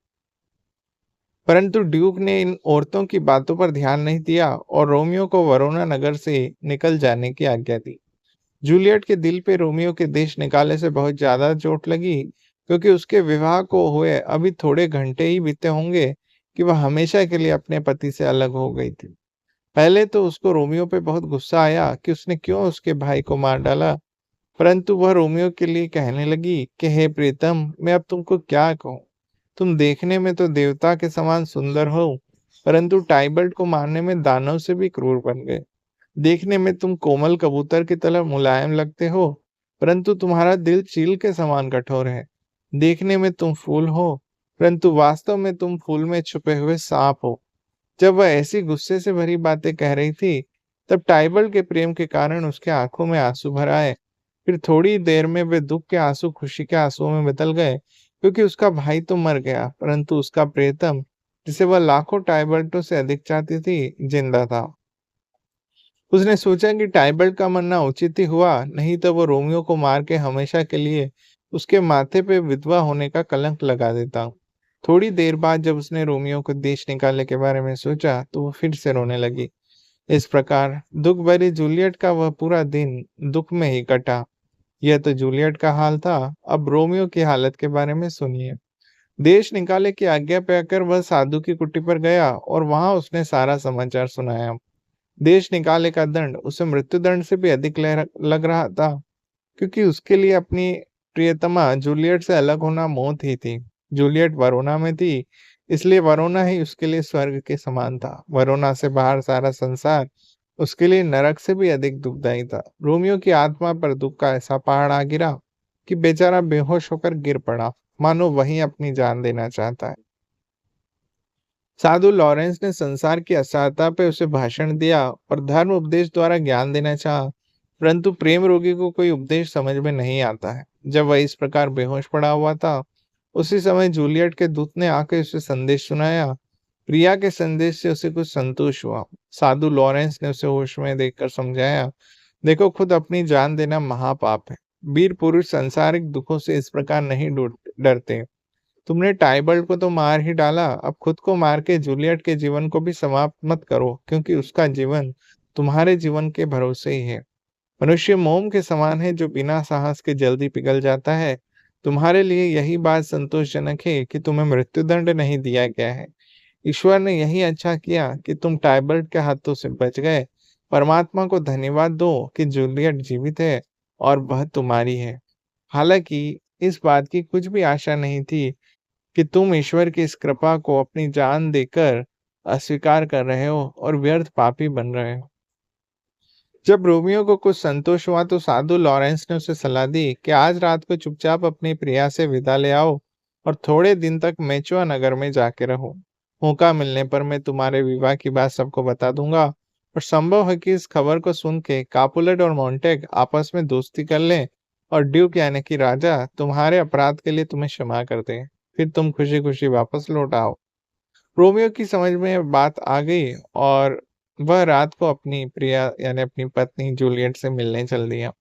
परंतु ड्यूक ने इन औरतों की बातों पर ध्यान नहीं दिया और रोमियो को वरोना नगर से निकल जाने की आज्ञा दी। जूलियट के दिल पे रोमियो के देश निकाले से बहुत ज्यादा चोट लगी, क्योंकि उसके विवाह को हुए अभी थोड़े घंटे ही बीते होंगे कि वह हमेशा के लिए अपने पति से अलग हो गई थी। पहले तो उसको रोमियो पे बहुत गुस्सा आया कि उसने क्यों उसके भाई को मार डाला, परंतु वह रोमियो के लिए कहने लगी कि हे प्रीतम, मैं अब तुमको क्या कहूँ। तुम देखने में तो देवता के समान सुंदर हो, परंतु टाइबल्ट को मारने में दानव से भी क्रूर बन गए। देखने में तुम कोमल कबूतर की तरह मुलायम लगते हो, परंतु तुम्हारा दिल चील के समान कठोर है। देखने में तुम फूल हो, परंतु वास्तव में तुम फूल में छुपे हुए सांप हो। जब वह ऐसी गुस्से से भरी बातें कह रही थी, तब टाइबल्ट के प्रेम के कारण उसके आंखों में आंसू भर आए। फिर थोड़ी देर में वे दुख के आंसू खुशी के आंसुओं में बदल गए, क्योंकि उसका भाई तो मर गया, परंतु उसका प्रियतम, जिसे वह लाखों टाइबल्टों से अधिक चाहती थी, जिंदा था। उसने सोचा कि टाइबल्ट का मरना उचित ही हुआ, नहीं तो वो रोमियो को मार के हमेशा के लिए उसके माथे पे विधवा होने का कलंक लगा देता। थोड़ी देर बाद जब उसने रोमियो को देश निकालने के बारे में सोचा, तो वो फिर से रोने लगी। इस प्रकार दुख भरी जूलियट का वह पूरा दिन दुख में ही कटा। यह तो जूलियट का हाल था। अब रोमियो की हालत के बारे में सुनिए। देश निकाले की आज्ञा पाकर वह साधु की कुटी पर गया और वहां उसने सारा समाचार सुनाया। देश निकाले का दंड उसे मृत्यु दंड से भी अधिक लग रहा था, क्योंकि उसके लिए अपनी प्रियतमा जूलियट से अलग होना मौत ही थी। जूलियट वरोना में थी, इसलिए वरोना ही उसके लिए स्वर्ग के समान था। वरोना से बाहर सारा संसार उसके लिए नरक से भी अधिक दुखदायी था। रोमियो की आत्मा पर दुख का ऐसा पहाड़ आ गिरा कि बेचारा बेहोश होकर गिर पड़ा, मानो वहीं अपनी जान देना चाहता है। साधु लॉरेंस ने संसार की असहायता पे उसे भाषण दिया और धर्म उपदेश द्वारा ज्ञान देना चाहा, परंतु प्रेम रोगी को कोई उपदेश समझ में नहीं आता है। जब वह इस प्रकार बेहोश पड़ा हुआ था, उसी समय जूलियट के दूत ने आकर उसे संदेश सुनाया। प्रिया के संदेश से उसे कुछ संतोष हुआ। साधु लॉरेंस ने उसे होश में देखकर समझाया, देखो, खुद अपनी जान देना महापाप है। वीर पुरुष सांसारिक दुखों से इस प्रकार नहीं डरते। तुमने टाइबल्ट को तो मार ही डाला, अब खुद को मार के जूलियट के जीवन को भी समाप्त मत करो, क्योंकि उसका जीवन तुम्हारे जीवन के भरोसे ही है। मनुष्य मोम के समान है जो बिना साहस के जल्दी पिघल जाता है। तुम्हारे लिए यही बात संतोषजनक है कि तुम्हें मृत्युदंड नहीं दिया गया है। ईश्वर ने यही अच्छा किया कि तुम टाइबल्ट के हाथों से बच गए। परमात्मा को धन्यवाद दो कि जूलियट जीवित है और वह तुम्हारी है। हालांकि इस बात की कुछ भी आशा नहीं थी कि तुम ईश्वर की इस कृपा को अपनी जान देकर अस्वीकार कर रहे हो और व्यर्थ पापी बन रहे हो। जब रोमियो को कुछ संतोष हुआ तो साधु लॉरेंस ने उसे सलाह दी कि आज रात को चुपचाप अपनी प्रिया से विदा ले आओ और थोड़े दिन तक मेचुआ नगर में जाके रहो। मौका मिलने पर मैं तुम्हारे विवाह की बात सबको बता दूंगा और संभव है कि इस खबर को सुन के कापुलेट और मोंटेग आपस में दोस्ती कर लें और ड्यूक यानी कि राजा तुम्हारे अपराध के लिए तुम्हें क्षमा कर दे। फिर तुम खुशी खुशी वापस लौट आओ। रोमियो की समझ में बात आ गई और वह रात को अपनी प्रिया यानी अपनी पत्नी जूलियट से मिलने चल दिया।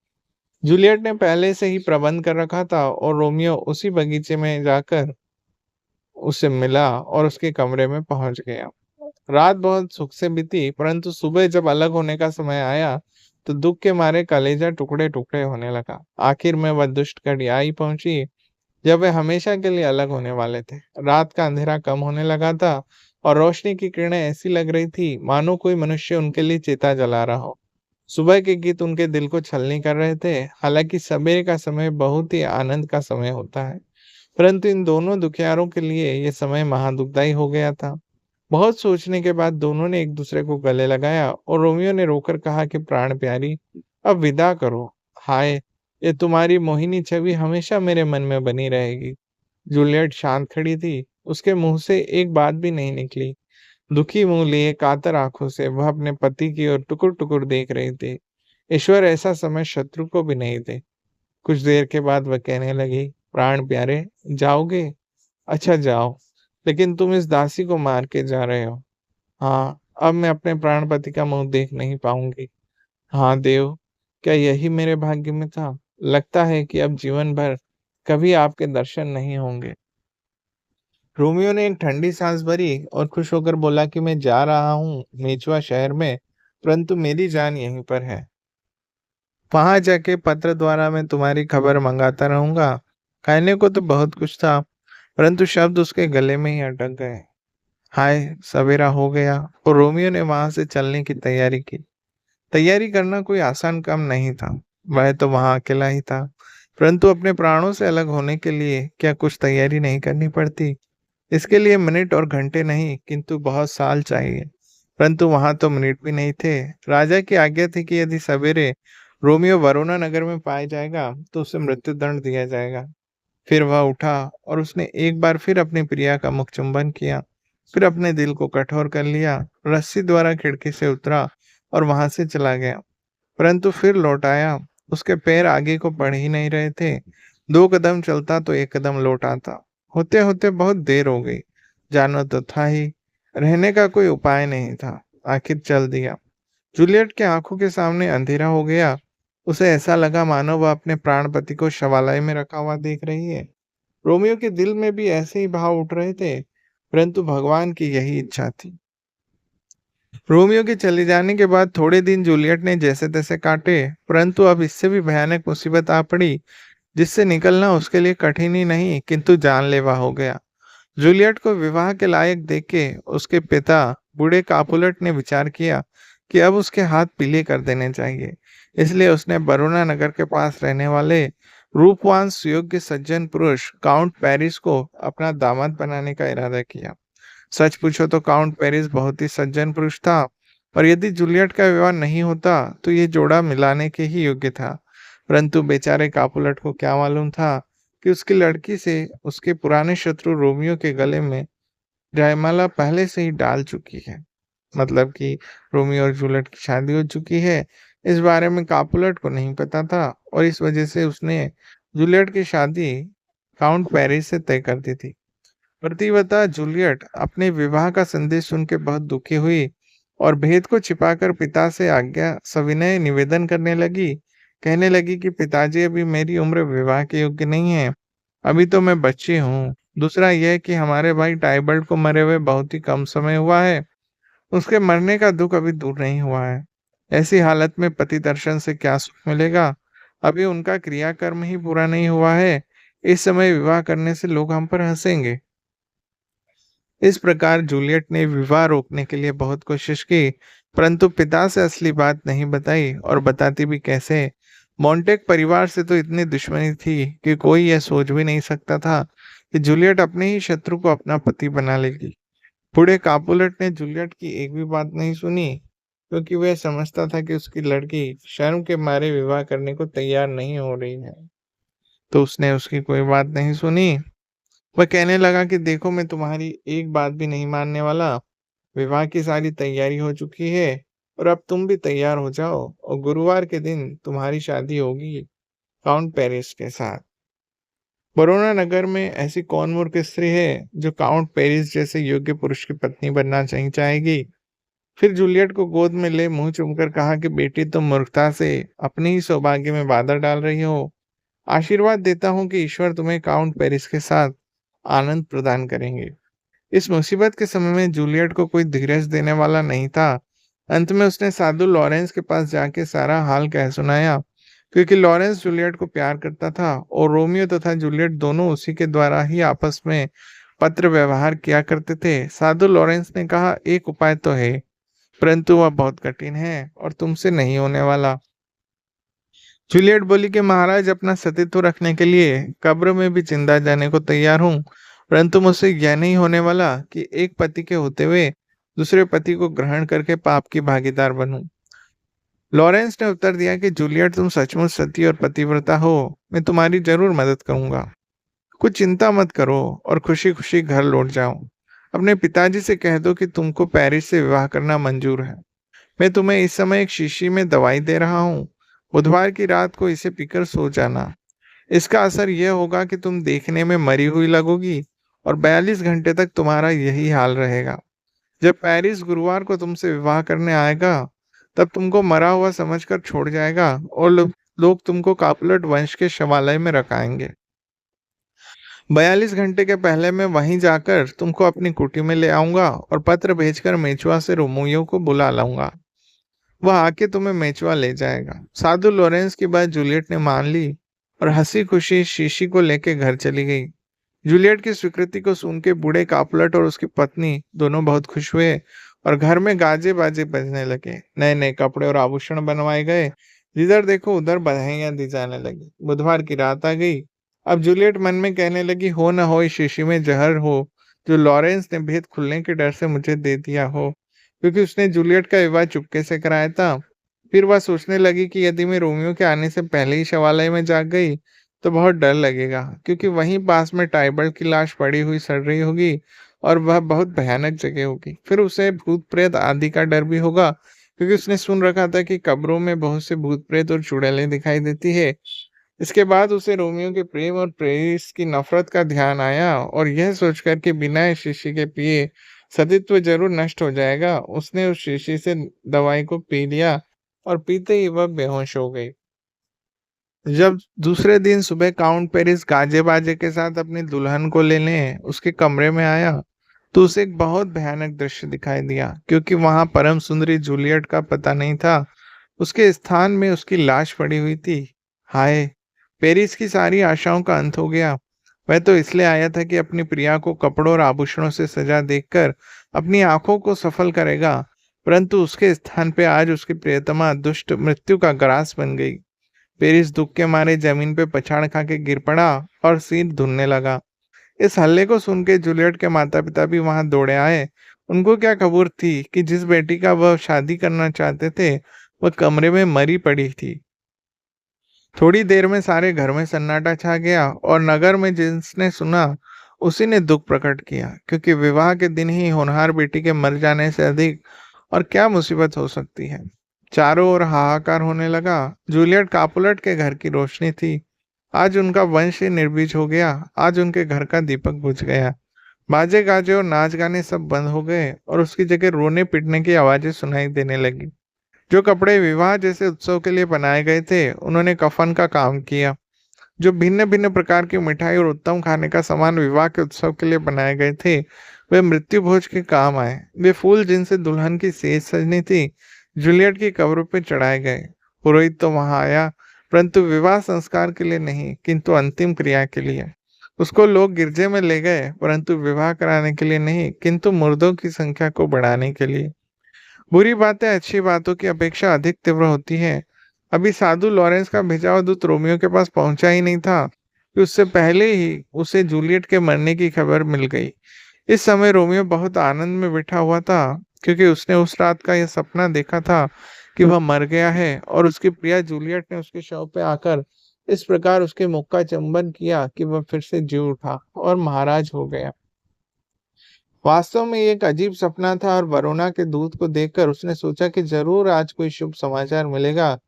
जूलियट ने पहले से ही प्रबंध कर रखा था और रोमियो उसी बगीचे में जाकर उससे मिला और उसके कमरे में पहुंच गया। रात बहुत सुख से बीती, परंतु सुबह जब अलग होने का समय आया तो दुख के मारे कलेजा टुकड़े टुकड़े होने लगा। आखिर में वह दुष्ट घड़ी आई पहुंची जब वे हमेशा के लिए अलग होने वाले थे। रात का अंधेरा कम होने लगा था और रोशनी की किरणें ऐसी लग रही थी मानो कोई मनुष्य उनके लिए चिता जला रहा हो। सुबह के गीत उनके दिल को छलनी कर रहे थे। हालांकि सवेरे का समय बहुत ही आनंद का समय होता है, परंतु इन दोनों दुखियारों के लिए यह समय महादुखदायी हो गया था। बहुत सोचने के बाद दोनों ने एक दूसरे को गले लगाया और रोमियो ने रोकर कहा कि प्राण प्यारी, अब विदा करो। हाय, ये तुम्हारी मोहिनी छवि हमेशा मेरे मन में बनी रहेगी। जूलियट शांत खड़ी थी, उसके मुंह से एक बात भी नहीं निकली। दुखी मुंह लिए कातर आंखों से वह अपने पति की ओर टुकुर टुकुर देख रही थी। ईश्वर ऐसा समय शत्रु को भी नहीं दे। कुछ देर के बाद वह कहने लगी, प्राण प्यारे, जाओगे? अच्छा, जाओ, लेकिन तुम इस दासी को मार के जा रहे हो। हाँ, अब मैं अपने प्राणपति का मुंह देख नहीं पाऊंगी। हाँ देव, क्या यही मेरे भाग्य में था? लगता है कि अब जीवन भर कभी आपके दर्शन नहीं होंगे। रोमियो ने एक ठंडी सांस भरी और खुश होकर बोला कि मैं जा रहा हूँ मेचुआ शहर में, परंतु मेरी जान यहीं पर है। वहां जाके पत्र द्वारा मैं तुम्हारी खबर मंगाता रहूंगा। कहने को तो बहुत कुछ था, परंतु शब्द उसके गले में ही अटक गए। हाय, सवेरा हो गया और रोमियो ने वहां से चलने की तैयारी की। तैयारी करना कोई आसान काम नहीं था। वह तो वहां अकेला ही था, परंतु अपने प्राणों से अलग होने के लिए क्या कुछ तैयारी नहीं करनी पड़ती? इसके लिए मिनट और घंटे नहीं, किंतु बहुत साल चाहिए। परंतु वहां तो मिनट भी नहीं थे। राजा की आज्ञा थी कि यदि सवेरे रोमियो वरोना नगर में पाया जाएगा तो उसे मृत्यु दंड दिया जाएगा। फिर वह उठा और उसने एक बार फिर अपनी प्रिया का मुख चुंबन किया। फिर अपने दिल को कठोर कर लिया, रस्सी द्वारा खिड़की से उतरा और वहां से चला गया। परंतु फिर लौट आया। उसके पैर आगे को बढ़ ही नहीं रहे थे। 2 कदम चलता तो 1 कदम लौट आता। होते होते बहुत देर हो गई। जाना तो था ही, रहने का कोई उपाय नहीं था। आखिर चल दिया। जूलियट के आंखों के सामने अंधेरा हो गया। उसे ऐसा लगा मानो वह अपने प्राणपति को शवालय में रखा हुआ देख रही है। रोमियो के दिल में भी ऐसे ही भाव उठ रहे थे, परंतु भगवान की यही इच्छा थी। रोमियो के चले जाने के बाद थोड़े दिन जूलियट ने जैसे तैसे काटे, परंतु अब इससे भी भयानक मुसीबत आ पड़ी, जिससे निकलना उसके लिए कठिन ही नहीं किंतु जानलेवा हो गया। जूलियट को विवाह के लायक देख के उसके पिता बूढ़े कापुलेट ने विचार किया कि अब उसके हाथ पीले कर देने चाहिए। इसलिए उसने बरोना नगर के पास रहने वाले रूपवान सुयोग्य सज्जन पुरुष काउंट पेरिस को अपना दामाद बनाने का इरादा किया। सच पूछो तो काउंट पेरिस बहुत ही सज्जन पुरुष था, और यदि जूलियट का विवाह नहीं होता तो ये जोड़ा मिलाने के ही योग्य था। परंतु बेचारे कापुलेट को क्या मालूम था कि उसकी लड़की से उसके पुराने शत्रु रोमियो के गले में जयमाला पहले से ही डाल चुकी है। मतलब कि रोमियो और जूलियट की शादी हो चुकी है। इस बारे में कापुलेट को नहीं पता था, और इस वजह से उसने जूलियट की शादी काउंट पेरिस से तय कर दी थी। प्रतिवता जूलियट अपने विवाह का संदेश सुन के बहुत दुखी हुई और भेद को छिपाकर पिता से आज्ञा सविनय निवेदन करने लगी। कहने लगी कि पिताजी, अभी मेरी उम्र विवाह के योग्य नहीं है। अभी तो मैं बच्ची हूँ। दूसरा यह कि हमारे भाई टाइबल्ट को मरे हुए बहुत ही कम समय हुआ है। उसके मरने का दुख अभी दूर नहीं हुआ है। ऐसी हालत में पति दर्शन से क्या सुख मिलेगा? अभी उनका क्रियाकर्म ही पूरा नहीं हुआ है। इस समय विवाह करने से लोग हम पर हंसेंगे। इस प्रकार जूलियट ने विवाह रोकने के लिए बहुत कोशिश की, परंतु पिता से असली बात नहीं बताई, और बताती भी कैसे। मॉन्टेक परिवार से तो इतनी दुश्मनी थी कि कोई यह सोच भी नहीं सकता था कि जूलियट अपने ही शत्रु को अपना पति बना लेगी। बूढ़े कापुलेट ने जूलियट की एक भी बात नहीं सुनी, क्योंकि वह समझता था कि उसकी लड़की शर्म के मारे विवाह करने को तैयार नहीं हो रही है। तो उसने उसकी कोई बात नहीं सुनी। वह कहने लगा कि देखो, मैं तुम्हारी एक बात भी नहीं मानने वाला। विवाह की सारी तैयारी हो चुकी है, और अब तुम भी तैयार हो जाओ, और गुरुवार के दिन तुम्हारी शादी होगी काउंट पेरिस के साथ। बरोना नगर में ऐसी कौन मूर्ख स्त्री है जो काउंट पेरिस जैसे योग्य पुरुष की पत्नी बनना नहीं चाहेगी? फिर जूलियट को गोद में ले मुंह चूमकर कहा कि बेटी, तुम मूर्खता से अपने ही सौभाग्य में बाधा डाल रही हो। आशीर्वाद देता हूँ कि ईश्वर तुम्हें काउंट पेरिस के साथ आनंद प्रदान करेंगे। इस मुसीबत के समय में जूलियट को कोई धीरज देने वाला नहीं था। अंत में उसने साधु लॉरेंस के पास जाके सारा हाल कह सुनाया, क्योंकि लॉरेंस जूलियट को प्यार करता था और रोमियो तथा जूलियट दोनों उसी के द्वारा ही आपस में पत्र व्यवहार किया करते थे। साधु लॉरेंस ने कहा, एक उपाय तो है, परंतु वह बहुत कठिन है और तुमसे नहीं होने वाला। जूलियट बोली कि महाराज, अपना सतीत्व रखने के लिए कब्र में भी जिंदा जाने को तैयार हूँ, परंतु मुझसे यह नहीं होने वाला कि एक पति के होते हुए दूसरे पति को ग्रहण करके पाप की भागीदार बनूं। लॉरेंस ने उत्तर दिया कि जूलियट, तुम सचमुच सती और पतिव्रता हो। मैं तुम्हारी जरूर मदद करूंगा। कुछ चिंता मत करो और खुशी खुशी घर लौट जाओ। अपने पिताजी से कह दो कि तुमको पेरिस से विवाह करना मंजूर है। मैं तुम्हें इस समय एक शीशी में दवाई दे रहा हूँ। बुधवार की रात को इसे पीकर सो जाना। इसका असर यह होगा कि तुम देखने में मरी हुई लगोगी, और 42 घंटे तक तुम्हारा यही हाल रहेगा। जब पेरिस गुरुवार को तुमसे विवाह करने आएगा, तब तुमको मरा हुआ समझकर छोड़ जाएगा, और लोग तुमको कापुलेट वंश के शवालय में रखाएंगे। 42 घंटे के पहले मैं वहीं जाकर तुमको अपनी कुटी में ले आऊंगा, और पत्र भेजकर मेचुआ से रोमियो को बुला लाऊंगा। वह आके तुम्हें मेचुआ ले जाएगा। साधु लॉरेंस की बात जूलियट ने मान ली और हंसी खुशी शीशी को लेके घर चली गई। जूलियट की स्वीकृति को सुन के बूढ़े कापुलेट और उसकी पत्नी दोनों बहुत खुश हुए, और घर में गाजे बाजे बजने लगे। नए नए कपड़े और आभूषण बनवाए गए। जिधर देखो उधर बधाइयां दी जाने लगी। बुधवार की रात आ गई। अब जूलियट मन में कहने लगी, हो न हो इस शीशी में जहर हो, जो लॉरेंस ने भेद खुलने के डर से मुझे दे दिया हो, क्योंकि उसने जूलियट का विवाह चुपके से कराया था। फिर वह सोचने लगी कि यदि मैं रोमियो के आने से पहले ही शवालय में जाग गई तो बहुत डर लगेगा, क्योंकि वहीं पास में टाइबल्ट की लाश पड़ी हुई सड़ रही होगी, और वह बहुत भयानक जगह होगी। फिर उसे भूत प्रेत आदि का डर भी होगा, क्योंकि उसने सुन रखा था कि कब्रों में बहुत से भूत प्रेत और चुड़ैलें दिखाई देती है। इसके बाद उसे रोमियो के प्रेम और पेरिस की नफरत का ध्यान आया, और यह सोचकर कि बिना इस शीशी के पिए सतीत्व जरूर नष्ट हो जाएगा, उसने उस शीशी से दवाई को पी लिया, और पीते ही वह बेहोश हो गई। जब दूसरे दिन सुबह काउंट पेरिस गाजे बाजे के साथ अपनी दुल्हन को लेने उसके कमरे में आया, तो उसे एक बहुत भयानक दृश्य दिखाई दिया, क्योंकि वहां परम सुंदरी जूलियट का पता नहीं था। उसके स्थान में उसकी लाश पड़ी हुई थी। हाय! पेरिस की सारी आशाओं का अंत हो गया। वह तो इसलिए आया था कि अपनी प्रिया को कपड़ों और आभूषणों से सजा देखकर अपनी आंखों को सफल करेगा, परंतु उसके स्थान पे आज उसकी प्रियतमा दुष्ट मृत्यु का ग्रास बन गई। पेरिस दुख के मारे जमीन पे पछाड़ खा के गिर पड़ा और सिर धुनने लगा। इस हल्ले को सुन के जूलियट के माता-पिता भी वहां दौड़े आए। उनको क्या खबर थी कि जिस बेटी का वह शादी करना चाहते थे, वह कमरे में मरी पड़ी थी। थोड़ी देर में सारे घर में सन्नाटा छा गया और नगर में जिसने सुना, उसी ने दुख प्रकट किया, क्योंकि विवाह के दिन ही होनहार बेटी के मर जाने से अधिक और क्या मुसीबत हो सकती है। चारों ओर हाहाकार होने लगा। जूलियट कापुलेट के घर की रोशनी थी। आज उनका वंश ही निर्बीज हो गया। आज उनके घर का दीपक बुझ गया। बाजे गाजे और नाच गाने सब बंद हो गए और उसकी जगह रोने पीटने की आवाजें सुनाई देने लगी। जो कपड़े विवाह जैसे उत्सव के लिए बनाए गए थे, उन्होंने कफन का काम किया। जो भिन्न भिन्न प्रकार की मिठाई और उत्तम खाने का सामान विवाह के उत्सव के लिए बनाए गए थे, वे मृत्यु भोज के काम आए। वे फूल जिनसे दुल्हन की सेज सजनी थी, जूलियट की कब्र पर चढ़ाए गए। पुरोहित तो वहां आया, परंतु विवाह संस्कार के लिए नहीं, किंतु अंतिम क्रिया के लिए। उसको लोग गिरजे में ले गए, परंतु विवाह कराने के लिए नहीं, किंतु मुर्दों की संख्या को बढ़ाने के लिए। बुरी बातें अच्छी बातों की अपेक्षा अधिक तीव्र होती हैं। अभी साधु लॉरेंस का भेजा हुआ दूत रोमियो के पास पहुंचा ही नहीं था कि उससे पहले ही उसे जूलियट के मरने की खबर मिल गई। इस समय रोमियो बहुत आनंद में बैठा हुआ था, क्योंकि उसने उस रात का यह सपना देखा था कि वह मर गया है और उसकी प्रिया जूलियट ने उसके शव पे आकर इस प्रकार उसके मुख का चुंबन किया कि वह फिर से जी उठा और महाराज हो गया। वास्तव में ये एक अजीब सपना था और वरुणा के दूत को देखकर उसने सोचा कि जरूर आज कोई शुभ समाचार मिलेगा,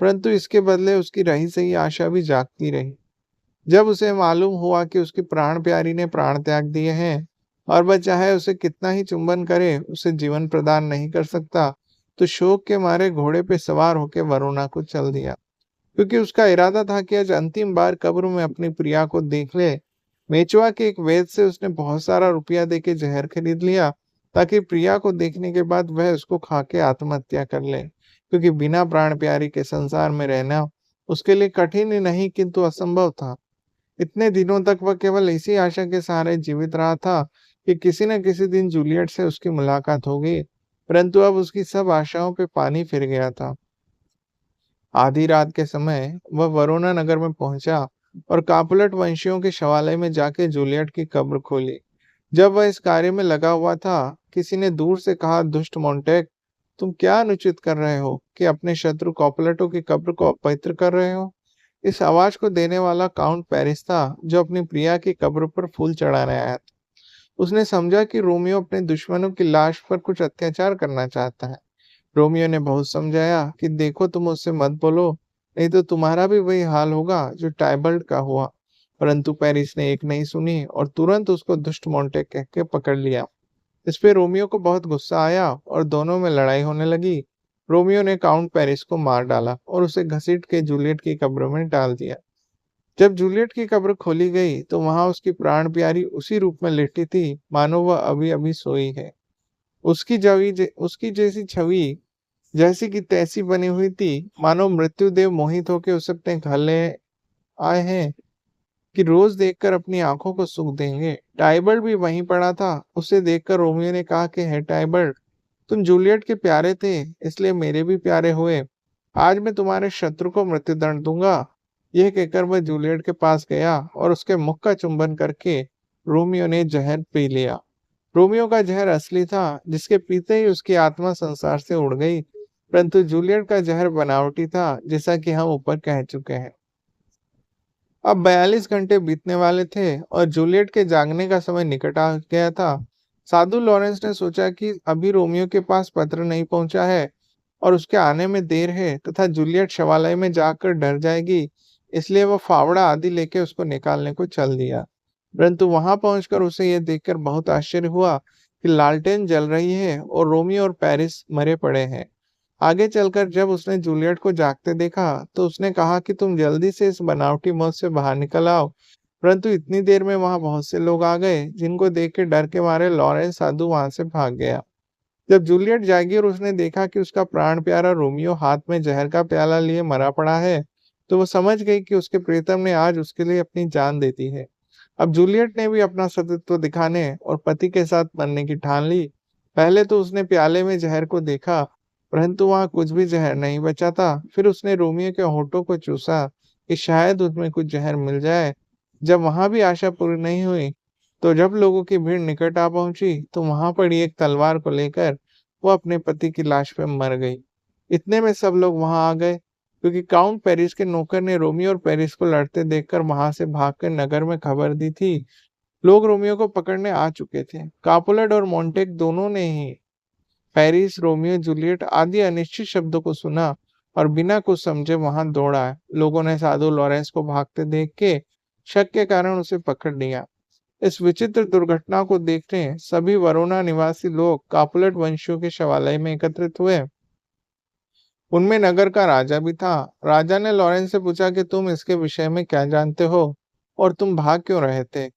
परंतु इसके बदले उसकी रही सही आशा भी जागती रही। जब उसे मालूम हुआ कि उसकी प्राण प्यारी ने प्राण त्याग दिए हैं और वह चाहे उसे कितना ही चुंबन करे, उसे जीवन प्रदान नहीं कर सकता, तो शोक के मारे घोड़े पे सवार होकर वरुणा को चल दिया। क्योंकि उसका इरादा था कि आज अंतिम बार कब्र में अपनी प्रिया को देख ले। मेचुआ के एक वैद्य से उसने बहुत सारा रुपया देके जहर खरीद लिया, ताकि प्रिया को देखने के बाद वह उसको खा के आत्महत्या कर ले, क्योंकि बिना प्राण प्यारी के संसार में रहना उसके लिए कठिन ही नहीं किंतु असंभव था। इतने दिनों तक वह केवल इसी आशा के सहारे जीवित रहा था कि किसी न किसी दिन जूलियट से उसकी मुलाकात होगी, परंतु अब उसकी सब आशाओं पे पानी फिर गया था। आधी रात के समय वह वरुणा नगर में पहुंचा और कापुलेट वंशियों के शवालय में जाके जूलियट की कब्र खोली। जब वह इस कार्य में लगा हुआ था, किसी ने दूर से कहा, दुष्ट मोंटेक, तुम क्या अनुचित कर रहे हो कि अपने शत्रु कॉपुलेटों की कब्र को अपवित्र कर रहे हो। इस आवाज को देने वाला काउंट पेरिस था, जो अपनी प्रिया की कब्र पर फूल चढ़ाने आया था। उसने समझा कि रोमियो अपने दुश्मनों की लाश पर कुछ अत्याचार करना चाहता है। रोमियो ने बहुत समझाया कि देखो, तुम उससे मत बोलो, नहीं तो तुम्हारा भी वही हाल होगा जो टाइबल्ट का हुआ। परंतु पेरिस ने एक नहीं सुनी और तुरंत उसको दुष्ट मोंटेक कह के पकड़ लिया। इस पे रोमियो को बहुत गुस्सा आया और दोनों में लड़ाई होने लगी। रोमियो ने काउंट पेरिस को मार डाला और उसे घसीट के जूलियट की कब्र में डाल दिया। जब जूलियट की कब्र खोली गई तो वहां उसकी प्राण प्यारी उसी रूप में लेटी थी, मानो वह अभी अभी सोई है। उसकी जैसी छवि जैसी की तैसी बनी हुई थी, मानो मृत्युदेव मोहित होकर उसे अपने घर ले आए हैं कि रोज देखकर अपनी आंखों को सुख देंगे। टाइबर्ट भी वहीं पड़ा था। उसे देखकर रोमियो ने कहा कि हे टाइबर्ट, तुम जूलियट के प्यारे थे, इसलिए मेरे भी प्यारे हुए। आज मैं तुम्हारे शत्रु को मृत्युदंड दूंगा। यह कहकर वह जूलियट के पास गया और उसके मुख का चुंबन करके रोमियो ने जहर पी लिया। रोमियो का जहर असली था, जिसके पीते ही उसकी आत्मा संसार से उड़ गई, परंतु जूलियट का जहर बनावटी था, जैसा कि हम ऊपर कह चुके हैं। अब 42 घंटे बीतने वाले थे और जूलियट के जागने का समय निकट आ गया था। साधु लॉरेंस ने सोचा कि अभी रोमियो के पास पत्र नहीं पहुंचा है और उसके आने में देर है तथा जूलियट शवालय में जाकर डर जाएगी, इसलिए वह फावड़ा आदि लेके उसको निकालने को चल दिया। परंतु वहां पहुंचकर उसे यह देखकर बहुत आश्चर्य हुआ कि लालटेन जल रही है और रोमियो और पेरिस मरे पड़े हैं। आगे चलकर जब उसने जूलियट को जागते देखा तो उसने कहा कि तुम जल्दी से इस बनावटी मौत से बाहर निकल आओ, परंतु इतनी देर में वहां बहुत से लोग आ गए, जिनको देख के डर के मारे लॉरेंस साधु वहां से भाग गया। जब जूलियट जागी और उसने देखा कि उसका प्राण प्यारा रोमियो हाथ में जहर का प्याला लिए मरा पड़ा है, तो वो समझ गई कि उसके प्रीतम ने आज उसके लिए अपनी जान दे दी है। अब जूलियट ने भी अपना सतीत्व दिखाने और पति के साथ मरने की ठान ली। पहले तो उसने प्याले में जहर को देखा, परंतु वहां कुछ भी जहर नहीं बचा था। फिर उसने रोमियो के होठों को चूसा कि शायद उसमें कुछ जहर मिल जाए। जब वहां भी आशा पूरी नहीं हुई, तो जब लोगों की भीड़ निकट आ पहुंची, तो वहां पड़ी एक तलवार को लेकर वो अपने पति की लाश पे मर गई। इतने में सब लोग वहां आ गए, क्योंकि काउंट पेरिस के नौकर ने रोमियो और पेरिस को लड़ते देखकर वहां से भागकर नगर में खबर दी थी। लोग रोमियो को पकड़ने आ चुके थे। कापुलेट और मोंटेक दोनों ने ही पेरिस, रोमियो, जूलियट आदि अनिश्चित शब्दों को सुना और बिना कुछ समझे वहां दौड़ा। लोगों ने साधु लॉरेंस को भागते देख के शक के कारण उसे पकड़ लिया। इस विचित्र दुर्घटना को देखने सभी वरोना निवासी लोग कापुलेट वंशियों के शवालय में एकत्रित हुए। उनमें नगर का राजा भी था। राजा ने लॉरेंस से पूछा कि तुम इसके विषय में क्या जानते हो और तुम भाग क्यों रहे थे।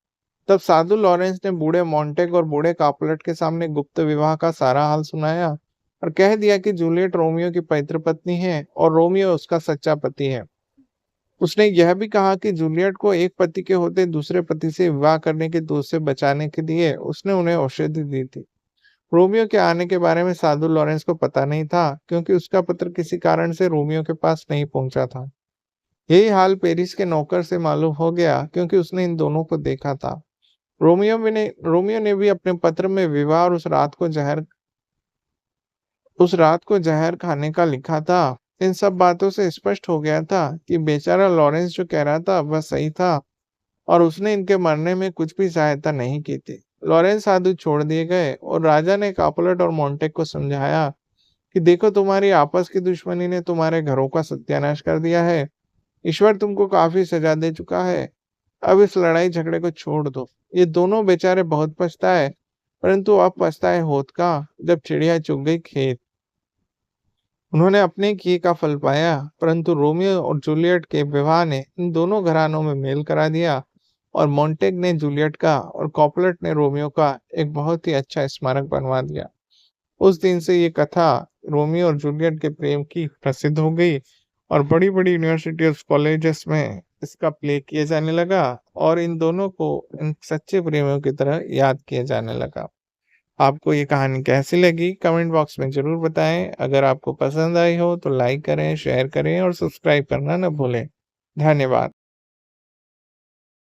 तब साधु लॉरेंस ने बूढ़े मोंटेक और बूढ़े कापुलेट के सामने गुप्त विवाह का सारा हाल सुनाया और कह दिया कि जूलियट रोमियो की पवित्र पत्नी है और रोमियो उसका सच्चा पति है। उसने यह भी कहा कि जूलियट को एक पति के होते दूसरे पति से विवाह करने के दोष से बचाने के लिए उसने उन्हें औषधि दी थी। रोमियो के आने के बारे में साधु लॉरेंस को पता नहीं था, क्योंकि उसका पत्र किसी कारण से रोमियो के पास नहीं पहुंचा था। यही हाल पेरिस के नौकर से मालूम हो गया, क्योंकि उसने इन दोनों को देखा था। रोमियो ने भी अपने पत्र में विवाह और उस रात को जहर खाने का लिखा था। इन सब बातों से स्पष्ट हो गया था कि बेचारा लॉरेंस जो कह रहा था वह सही था और उसने इनके मरने में कुछ भी सहायता नहीं की थी। लॉरेंस साधु छोड़ दिए गए और राजा ने कापुलेट और मोंटेक को समझाया कि देखो, तुम्हारी आपस की दुश्मनी ने तुम्हारे घरों का सत्यानाश कर दिया है। ईश्वर तुमको काफी सजा दे चुका है। अब इस लड़ाई झगड़े को छोड़ दो। ये दोनों बेचारे बहुत पछताए, परंतु अब पछताए होत का, जब चिड़िया चुग गई खेत। उन्होंने अपने किए का फल पाया, परंतु रोमियो और जूलियट के विवाह ने इन दोनों घरानों में मेल करा दिया और मोंटेग ने जूलियट का और कॉपलेट ने रोमियो का एक बहुत ही अच्छा स्मारक बनवा दिया। उस दिन से ये कथा रोमियो और जूलियट के प्रेम की प्रसिद्ध हो गई और बड़ी बड़ी यूनिवर्सिटी और कॉलेजेस में इसका प्ले किया जाने लगा और इन दोनों को इन सच्चे प्रेमियों की तरह याद किया जाने लगा। आपको ये कहानी कैसी लगी कमेंट बॉक्स में जरूर बताएं। अगर आपको पसंद आई हो तो लाइक करें, शेयर करें और सब्सक्राइब करना न भूलें। धन्यवाद।